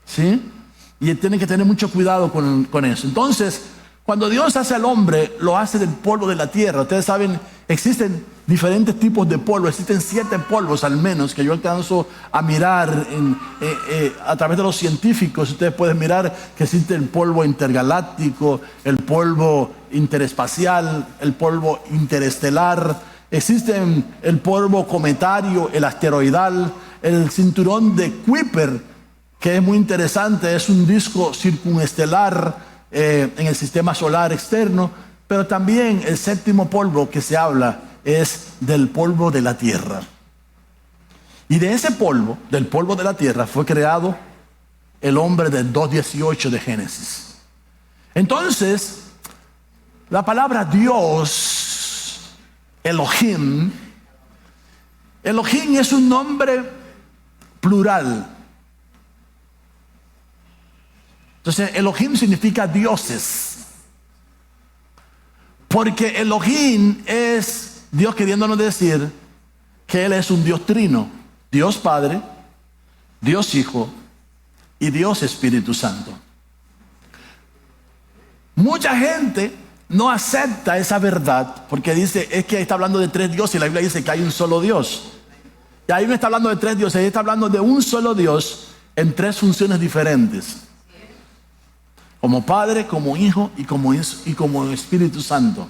¿sí? Y tiene que tener mucho cuidado con eso. Entonces, cuando Dios hace al hombre, lo hace del polvo de la tierra. Ustedes saben existen diferentes tipos de polvo. Existen 7 polvos al menos que yo alcanzo a mirar a través de los científicos. Ustedes pueden mirar que existe el polvo intergaláctico, el polvo interespacial, el polvo interestelar. Existen el polvo cometario, el asteroidal, el cinturón de Kuiper, que es muy interesante, es un disco circunestelar en el sistema solar externo. Pero también el 7º polvo que se habla es del polvo de la tierra. Y de ese polvo, del polvo de la tierra, fue creado el hombre del 2:18 de Génesis. Entonces, la palabra Dios, Elohim es un nombre plural. Entonces, Elohim significa dioses. Porque Elohim es Dios queriéndonos decir que Él es un Dios trino. Dios Padre, Dios Hijo y Dios Espíritu Santo. Mucha gente no acepta esa verdad porque dice, es que está hablando de 3 dioses y la Biblia dice que hay un solo Dios. Y ahí no está hablando de 3 dioses, ahí está hablando de un solo Dios en 3 funciones diferentes. Como Padre, como Hijo y como Espíritu Santo.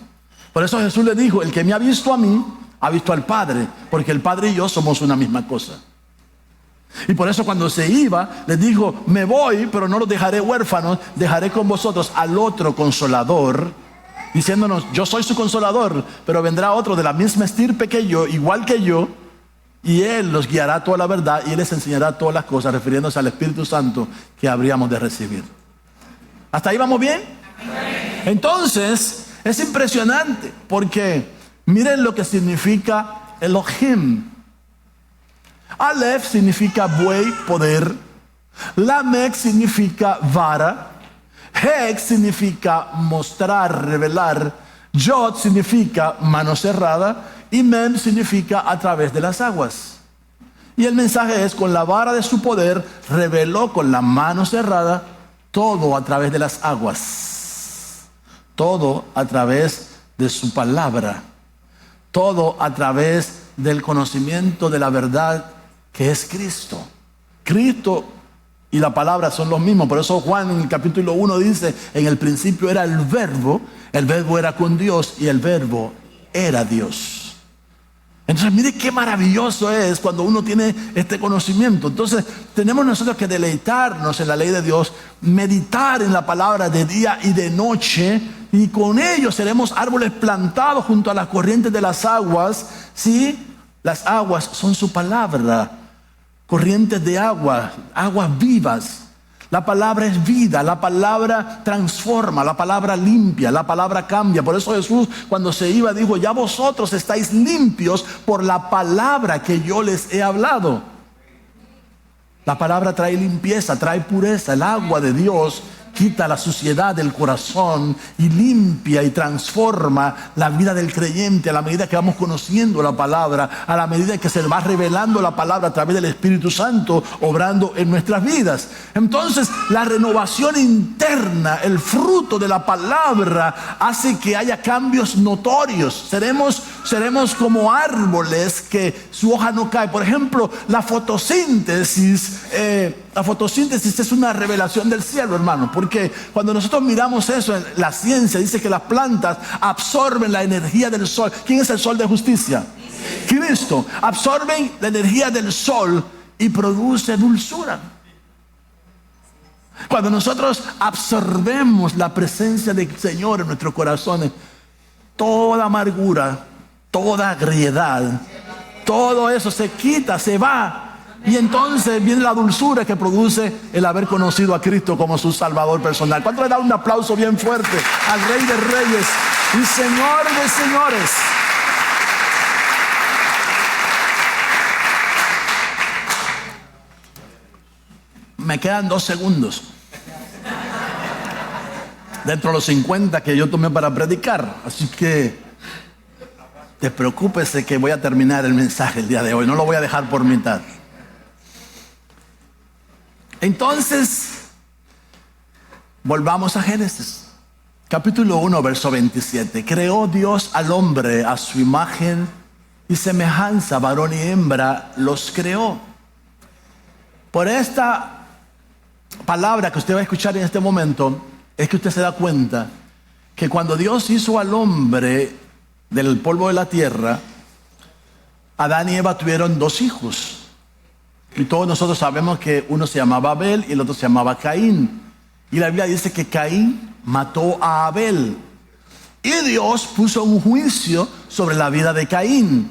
Por eso Jesús le dijo, el que me ha visto a mí, ha visto al Padre. Porque el Padre y yo somos una misma cosa. Y por eso cuando se iba, les dijo, me voy, pero no los dejaré huérfanos, dejaré con vosotros al otro consolador. Diciéndonos, yo soy su consolador, pero vendrá otro de la misma estirpe que yo, igual que yo. Y Él los guiará a toda la verdad y Él les enseñará todas las cosas, refiriéndose al Espíritu Santo que habríamos de recibir. ¿Hasta ahí vamos bien? Entonces, es impresionante porque miren lo que significa Elohim. Aleph significa buey, poder. Lamech significa vara. Hek significa mostrar, revelar. Yod significa mano cerrada. Y Mem significa a través de las aguas. Y el mensaje es, con la vara de su poder, reveló con la mano cerrada todo a través de las aguas, todo a través de su palabra, todo a través del conocimiento de la verdad que es Cristo. Cristo y la palabra son los mismos. Por eso Juan en el capítulo 1 dice, en el principio era el verbo era con Dios y el verbo era Dios. Entonces mire qué maravilloso es cuando uno tiene este conocimiento. Entonces tenemos nosotros que deleitarnos en la ley de Dios, meditar en la palabra de día y de noche, y con ello seremos árboles plantados junto a las corrientes de las aguas. ¿Sí? Las aguas son su palabra, corrientes de agua, aguas vivas. La palabra es vida, la palabra transforma, la palabra limpia, la palabra cambia. Por eso Jesús cuando se iba dijo, ya vosotros estáis limpios por la palabra que yo les he hablado. La palabra trae limpieza, trae pureza. El agua de Dios quita la suciedad del corazón y limpia y transforma la vida del creyente a la medida que vamos conociendo la palabra, a la medida que se va revelando la palabra a través del Espíritu Santo obrando en nuestras vidas. Entonces la renovación interna, el fruto de la palabra, hace que haya cambios notorios. Seremos como árboles que su hoja no cae. Por ejemplo, la fotosíntesis es una revelación del cielo, hermano, porque cuando nosotros miramos eso, la ciencia dice que las plantas absorben la energía del sol. ¿Quién es el sol de justicia? Cristo. Absorben la energía del sol y produce dulzura. Cuando nosotros absorbemos la presencia del Señor en nuestros corazones, toda amargura, toda agriedad, todo eso se quita, se va. Y entonces viene la dulzura que produce el haber conocido a Cristo como su Salvador personal. ¿Cuánto le da un aplauso bien fuerte al Rey de Reyes y Señor de Señores? Me quedan 2 segundos dentro de los 50 que yo tomé para predicar. Así que despreocúpese que voy a terminar el mensaje el día de hoy. No lo voy a dejar por mitad. Entonces, volvamos a Génesis. Capítulo 1, verso 27. Creó Dios al hombre a su imagen y semejanza, varón y hembra los creó. Por esta palabra que usted va a escuchar en este momento, es que usted se da cuenta que cuando Dios hizo al hombre del polvo de la tierra, Adán y Eva tuvieron dos hijos. Y todos nosotros sabemos que uno se llamaba Abel y el otro se llamaba Caín. Y la Biblia dice que Caín mató a Abel. Y Dios puso un juicio sobre la vida de Caín.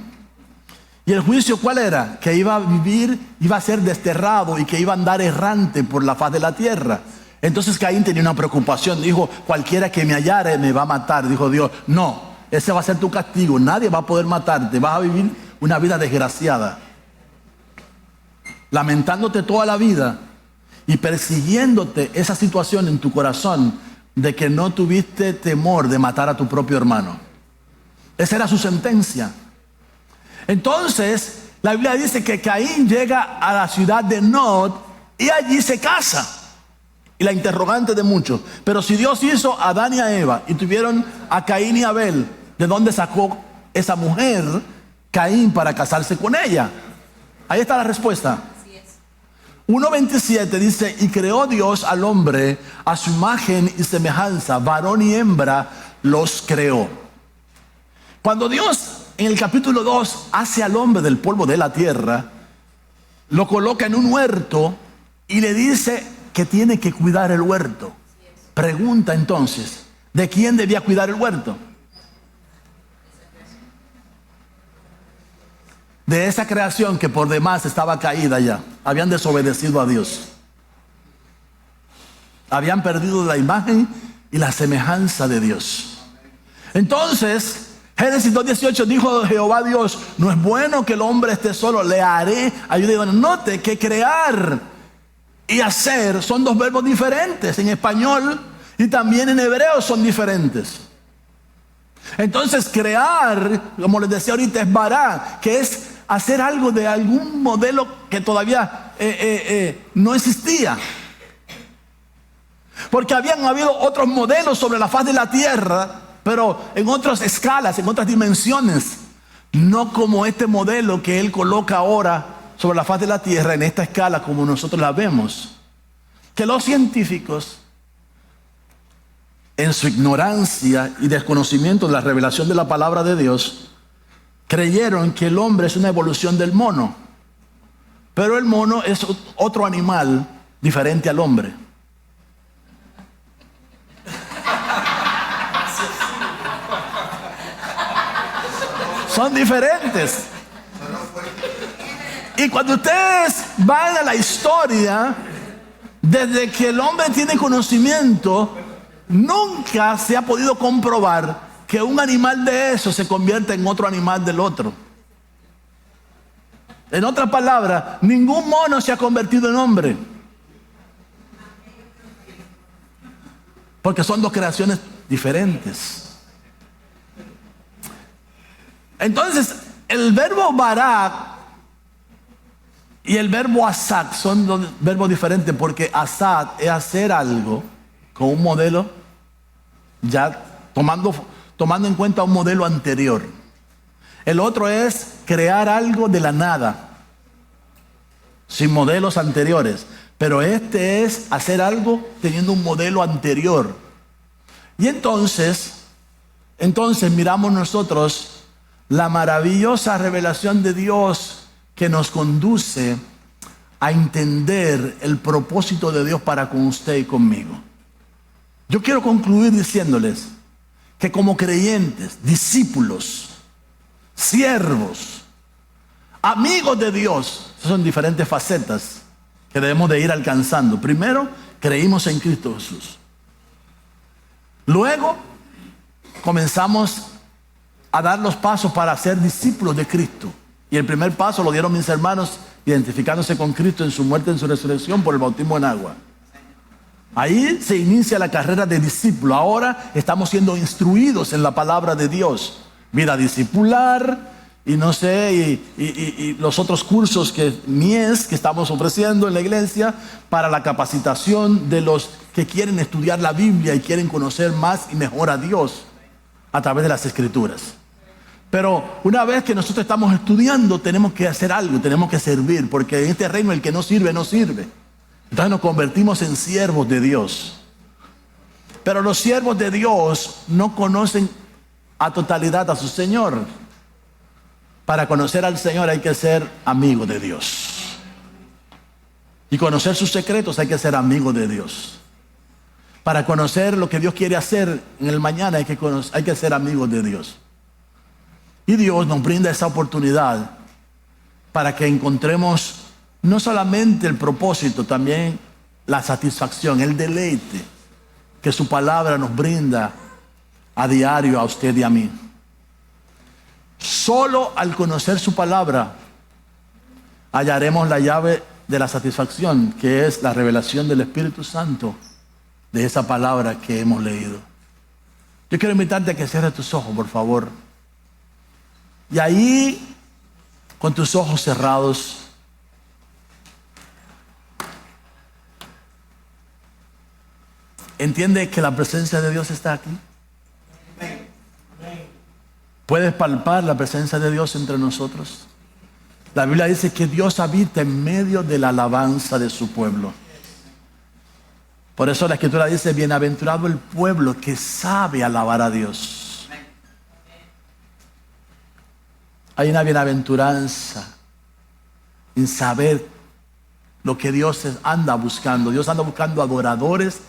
¿Y el juicio cuál era? Que iba a vivir, iba a ser desterrado y que iba a andar errante por la faz de la tierra. Entonces Caín tenía una preocupación. Dijo, cualquiera que me hallare me va a matar. Dijo Dios, no, ese va a ser tu castigo. Nadie va a poder matarte. Vas a vivir una vida desgraciada, lamentándote toda la vida y persiguiéndote esa situación en tu corazón de que no tuviste temor de matar a tu propio hermano. Esa era su sentencia. Entonces la Biblia dice que Caín llega a la ciudad de Nod y allí se casa. Y la interrogante de muchos, pero si Dios hizo a Adán y a Eva y tuvieron a Caín y Abel, ¿de dónde sacó esa mujer Caín para casarse con ella? Ahí está la respuesta. 1:27 dice, y creó Dios al hombre a su imagen y semejanza, varón y hembra los creó. Cuando Dios en el capítulo 2 hace al hombre del polvo de la tierra, lo coloca en un huerto y le dice que tiene que cuidar el huerto. Pregunta entonces, ¿de quién debía cuidar el huerto? De esa creación que por demás estaba caída ya. Habían desobedecido a Dios. Habían perdido la imagen y la semejanza de Dios. Entonces, Génesis 2:18 dijo Jehová Dios, no es bueno que el hombre esté solo, le haré ayuda. Note que crear y hacer son dos verbos diferentes. En español y también en hebreo son diferentes. Entonces crear, como les decía ahorita, es bará, que es hacer algo de algún modelo que todavía no existía. Porque habían habido otros modelos sobre la faz de la tierra, pero en otras escalas, en otras dimensiones. No como este modelo que Él coloca ahora sobre la faz de la tierra, en esta escala como nosotros la vemos. Que los científicos, en su ignorancia y desconocimiento de la revelación de la palabra de Dios, creyeron que el hombre es una evolución del mono. Pero el mono es otro animal diferente al hombre. Son diferentes. Y cuando ustedes van a la historia, desde que el hombre tiene conocimiento, nunca se ha podido comprobar que un animal de eso se convierta en otro animal del otro. En otras palabras, ningún mono se ha convertido en hombre. Porque son dos creaciones diferentes. Entonces, el verbo barak y el verbo asad son dos verbos diferentes, porque asad es hacer algo con un modelo ya tomando en cuenta un modelo anterior. El otro es crear algo de la nada, sin modelos anteriores. Pero este es hacer algo teniendo un modelo anterior. Y entonces miramos nosotros la maravillosa revelación de Dios que nos conduce a entender el propósito de Dios para con usted y conmigo. Yo quiero concluir diciéndoles que como creyentes, discípulos, siervos, amigos de Dios, son diferentes facetas que debemos de ir alcanzando. Primero, creímos en Cristo Jesús. Luego, comenzamos a dar los pasos para ser discípulos de Cristo. Y el primer paso lo dieron mis hermanos, identificándose con Cristo en su muerte y en su resurrección por el bautismo en agua. Ahí se inicia la carrera de discípulo. Ahora estamos siendo instruidos en la palabra de Dios. Vida discipular, y no sé, y los otros cursos que MIES que estamos ofreciendo en la iglesia para la capacitación de los que quieren estudiar la Biblia y quieren conocer más y mejor a Dios a través de las Escrituras. Pero una vez que nosotros estamos estudiando, tenemos que hacer algo, tenemos que servir, porque en este reino el que no sirve, no sirve. Entonces nos convertimos en siervos de Dios. Pero los siervos de Dios no conocen a totalidad a su Señor. Para conocer al Señor hay que ser amigo de Dios. Y conocer sus secretos hay que ser amigo de Dios. Para conocer lo que Dios quiere hacer en el mañana hay que ser amigos de Dios. Y Dios nos brinda esa oportunidad para que encontremos no solamente el propósito, también la satisfacción, el deleite que su palabra nos brinda a diario a usted y a mí. Solo al conocer su palabra hallaremos la llave de la satisfacción, que es la revelación del Espíritu Santo de esa palabra que hemos leído. Yo quiero invitarte a que cierres tus ojos, por favor. Y ahí, con tus ojos cerrados, entiende que la presencia de Dios está aquí. ¿Puedes palpar la presencia de Dios entre nosotros? La Biblia dice que Dios habita en medio de la alabanza de su pueblo. Por eso la Escritura dice, bienaventurado el pueblo que sabe alabar a Dios. Hay una bienaventuranza en saber lo que Dios anda buscando. Dios anda buscando adoradores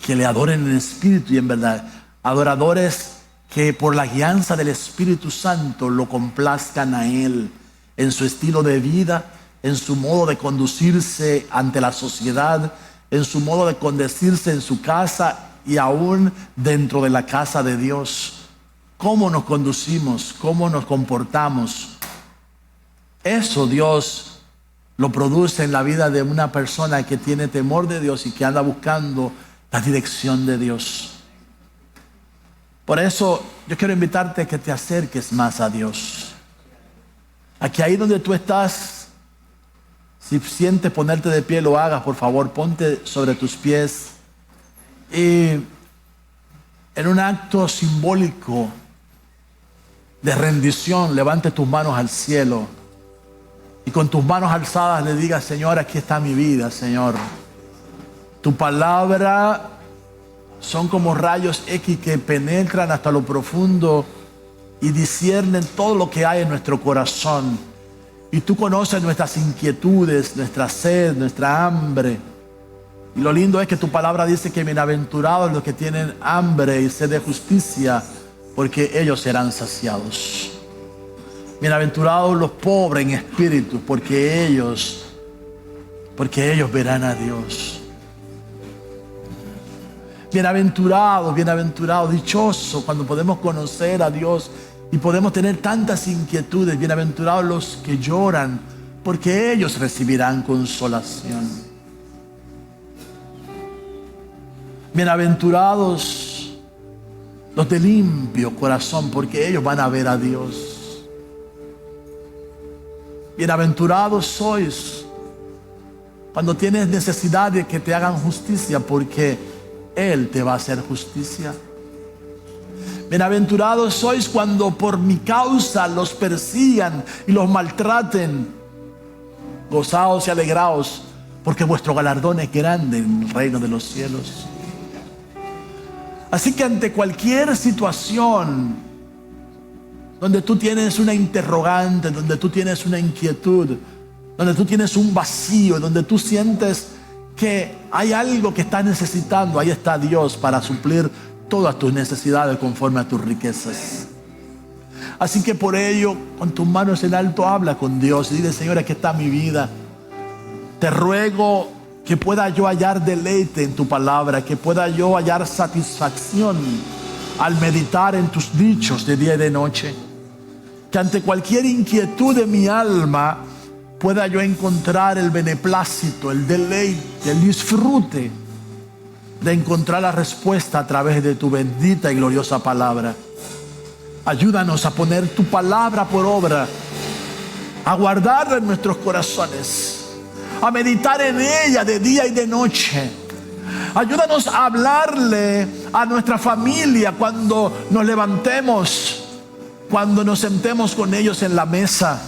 que le adoren en espíritu y en verdad. Adoradores que por la guianza del Espíritu Santo lo complazcan a Él en su estilo de vida, en su modo de conducirse ante la sociedad, en su modo de conducirse en su casa y aún dentro de la casa de Dios. Cómo nos conducimos, cómo nos comportamos. Eso Dios lo produce en la vida de una persona que tiene temor de Dios y que anda buscando la dirección de Dios. Por eso yo quiero invitarte a que te acerques más a Dios. Aquí ahí donde tú estás, si sientes ponerte de pie, lo hagas, por favor, ponte sobre tus pies. Y en un acto simbólico de rendición, levante tus manos al cielo y con tus manos alzadas le diga, Señor, aquí está mi vida, Señor. Tu palabra son como rayos X que penetran hasta lo profundo y disciernen todo lo que hay en nuestro corazón. Y tú conoces nuestras inquietudes, nuestra sed, nuestra hambre. Y lo lindo es que tu palabra dice que bienaventurados los que tienen hambre y sed de justicia, porque ellos serán saciados. Bienaventurados los pobres en espíritu, porque ellos verán a Dios. Bienaventurados, bienaventurados, dichosos cuando podemos conocer a Dios y podemos tener tantas inquietudes. Bienaventurados los que lloran, porque ellos recibirán consolación. Bienaventurados los de limpio corazón, porque ellos van a ver a Dios. Bienaventurados sois cuando tienes necesidad de que te hagan justicia, porque Él te va a hacer justicia. Bienaventurados sois cuando por mi causa los persigan y los maltraten. Gozaos y alegraos, porque vuestro galardón es grande en el reino de los cielos. Así que ante cualquier situación donde tú tienes una interrogante, donde tú tienes una inquietud, donde tú tienes un vacío, donde tú sientes que hay algo que estás necesitando, ahí está Dios para suplir todas tus necesidades conforme a tus riquezas. Así que por ello, con tus manos en alto, habla con Dios y dile, Señor, aquí está mi vida. Te ruego que pueda yo hallar deleite en tu palabra, que pueda yo hallar satisfacción al meditar en tus dichos de día y de noche. Que ante cualquier inquietud de mi alma pueda yo encontrar el beneplácito, el deleite, el disfrute de encontrar la respuesta a través de tu bendita y gloriosa palabra. Ayúdanos a poner tu palabra por obra, a guardarla en nuestros corazones, a meditar en ella de día y de noche. Ayúdanos a hablarle a nuestra familia cuando nos levantemos, cuando nos sentemos con ellos en la mesa,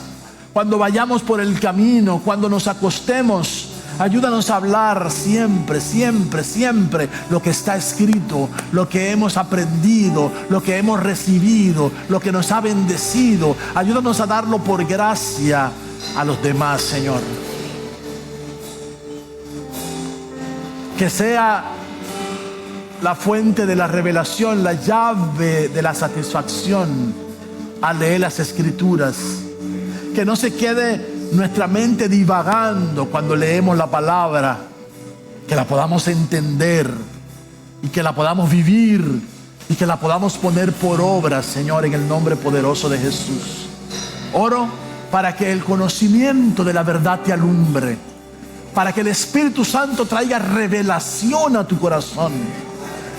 cuando vayamos por el camino, cuando nos acostemos. Ayúdanos a hablar siempre, siempre, siempre lo que está escrito, lo que hemos aprendido, lo que hemos recibido, lo que nos ha bendecido. Ayúdanos a darlo por gracia a los demás, Señor. Que sea la fuente de la revelación, la llave de la satisfacción al leer las Escrituras. Que no se quede nuestra mente divagando cuando leemos la palabra, que la podamos entender y que la podamos vivir y que la podamos poner por obra, Señor, en el nombre poderoso de Jesús. Oro para que el conocimiento de la verdad te alumbre, para que el Espíritu Santo traiga revelación a tu corazón,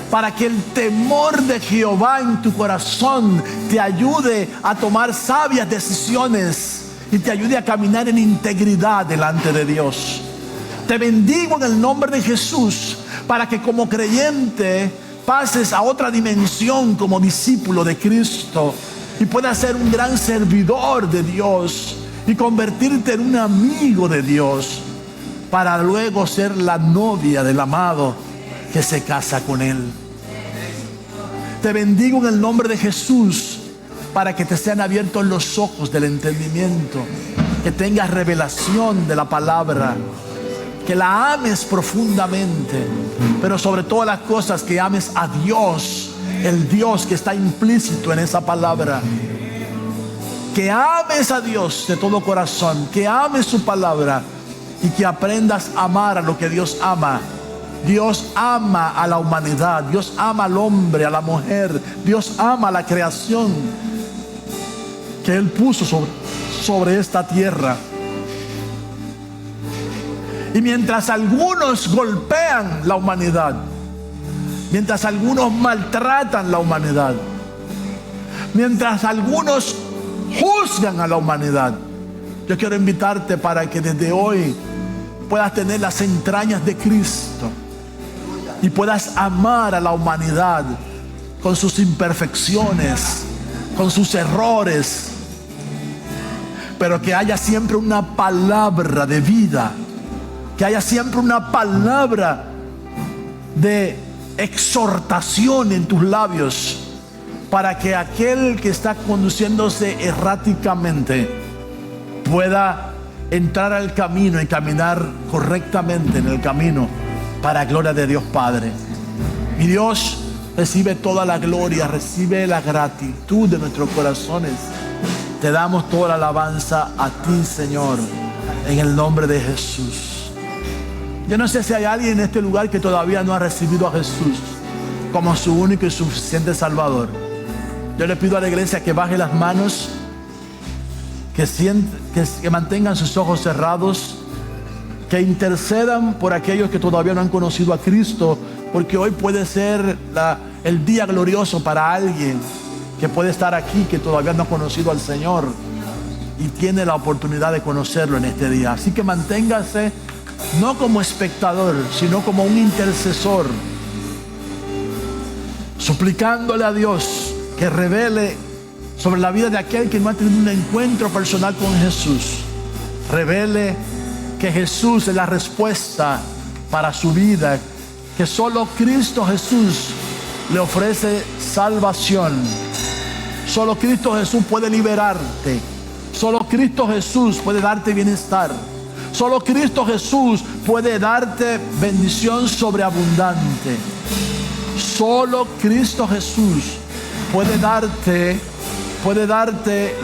para que el temor de Jehová en tu corazón te ayude a tomar sabias decisiones y te ayude a caminar en integridad delante de Dios. Te bendigo en el nombre de Jesús para que como creyente pases a otra dimensión como discípulo de Cristo y puedas ser un gran servidor de Dios y convertirte en un amigo de Dios para luego ser la novia del amado que se casa con Él. Te bendigo en el nombre de Jesús para que te sean abiertos los ojos del entendimiento, que tengas revelación de la palabra, que la ames profundamente, pero sobre todas las cosas que ames a Dios, el Dios que está implícito en esa palabra. Que ames a Dios de todo corazón, que ames su palabra y que aprendas a amar a lo que Dios ama. Dios ama a la humanidad, Dios ama al hombre, a la mujer, Dios ama a la creación que Él puso sobre esta tierra. Y mientras algunos golpean la humanidad, mientras algunos maltratan la humanidad, mientras algunos juzgan a la humanidad, yo quiero invitarte para que desde hoy puedas tener las entrañas de Cristo y puedas amar a la humanidad con sus imperfecciones, con sus errores, pero que haya siempre una palabra de vida, que haya siempre una palabra de exhortación en tus labios, para que aquel que está conduciéndose erráticamente pueda entrar al camino y caminar correctamente en el camino para gloria de Dios Padre. Mi Dios, recibe toda la gloria, recibe la gratitud de nuestros corazones. Te damos toda la alabanza a ti, Señor, en el nombre de Jesús. Yo no sé si hay alguien en este lugar que todavía no ha recibido a Jesús como su único y suficiente Salvador. Yo le pido a la iglesia que baje las manos, que mantengan sus ojos cerrados, que intercedan por aquellos que todavía no han conocido a Cristo, porque hoy puede ser el día glorioso para alguien que puede estar aquí, que todavía no ha conocido al Señor y tiene la oportunidad de conocerlo en este día. Así que manténgase no como espectador, sino como un intercesor, suplicándole a Dios que revele sobre la vida de aquel que no ha tenido un encuentro personal con Jesús. Revele que Jesús es la respuesta para su vida, que solo Cristo Jesús le ofrece salvación. Solo Cristo Jesús puede liberarte. Solo Cristo Jesús puede darte bienestar. Solo Cristo Jesús puede darte bendición sobreabundante. Solo Cristo Jesús puede darte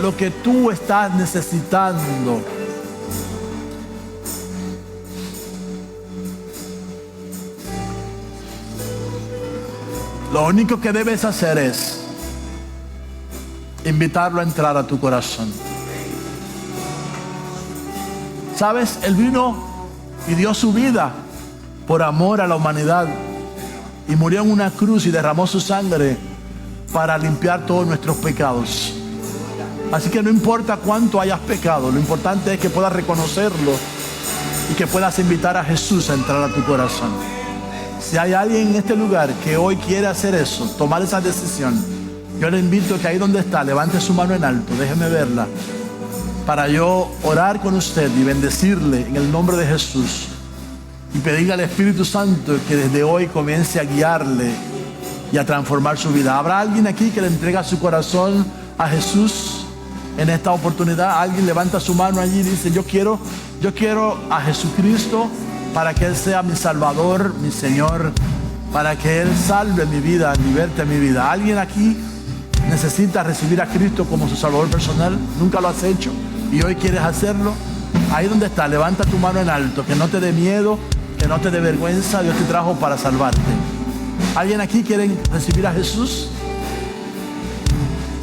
lo que tú estás necesitando. Lo único que debes hacer es invitarlo a entrar a tu corazón. ¿Sabes? Él vino y dio su vida por amor a la humanidad y murió en una cruz y derramó su sangre para limpiar todos nuestros pecados. Así que no importa cuánto hayas pecado, lo importante es que puedas reconocerlo y que puedas invitar a Jesús a entrar a tu corazón. Si hay alguien en este lugar que hoy quiere hacer eso, tomar esa decisión, yo le invito a que ahí donde está, levante su mano en alto, déjeme verla, para yo orar con usted y bendecirle en el nombre de Jesús y pedirle al Espíritu Santo que desde hoy comience a guiarle y a transformar su vida. ¿Habrá alguien aquí que le entrega su corazón a Jesús en esta oportunidad? Alguien levanta su mano allí y dice: yo quiero a Jesucristo para que Él sea mi Salvador, mi Señor, para que Él salve mi vida, liberte mi vida. ¿Alguien aquí necesita recibir a Cristo como su Salvador personal? ¿Nunca lo has hecho y hoy quieres hacerlo? Ahí donde está, levanta tu mano en alto, que no te dé miedo, que no te dé vergüenza. Dios te trajo para salvarte. ¿Alguien aquí quiere recibir a Jesús?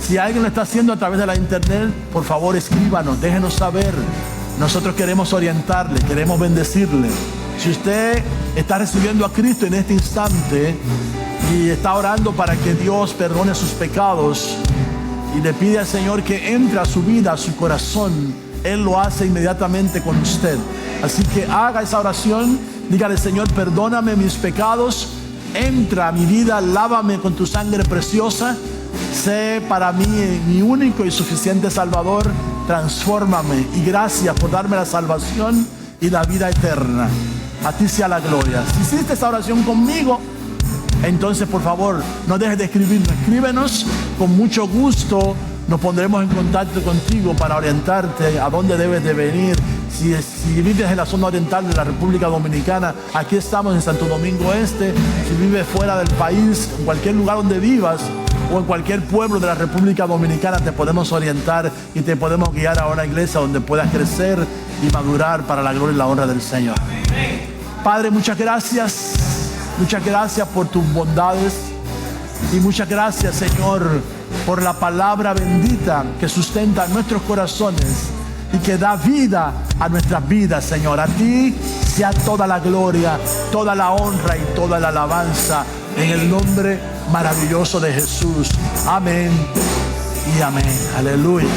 Si alguien lo está haciendo a través de la internet, por favor escríbanos, déjenos saber. Nosotros queremos orientarle, queremos bendecirle. Si usted está recibiendo a Cristo en este instante y está orando para que Dios perdone sus pecados y le pide al Señor que entre a su vida, a su corazón, Él lo hace inmediatamente con usted. Así que haga esa oración, dígale: Señor, perdóname mis pecados, entra a mi vida, lávame con tu sangre preciosa. Sé para mí mi único y suficiente Salvador, transfórmame y gracias por darme la salvación y la vida eterna. A ti sea la gloria. Si hiciste esta oración conmigo, entonces por favor no dejes de escribirnos. Escríbenos, con mucho gusto nos pondremos en contacto contigo para orientarte a dónde debes de venir. Si vives en la zona oriental de la República Dominicana, aquí estamos en Santo Domingo Este. Si vives fuera del país, en cualquier lugar donde vivas o en cualquier pueblo de la República Dominicana, te podemos orientar y te podemos guiar a una iglesia donde puedas crecer y madurar para la gloria y la honra del Señor. Padre, muchas gracias por tus bondades y muchas gracias, Señor, por la palabra bendita que sustenta nuestros corazones y que da vida a nuestras vidas, Señor. A ti sea toda la gloria, toda la honra y toda la alabanza en el nombre maravilloso de Jesús. Amén y amén. Aleluya.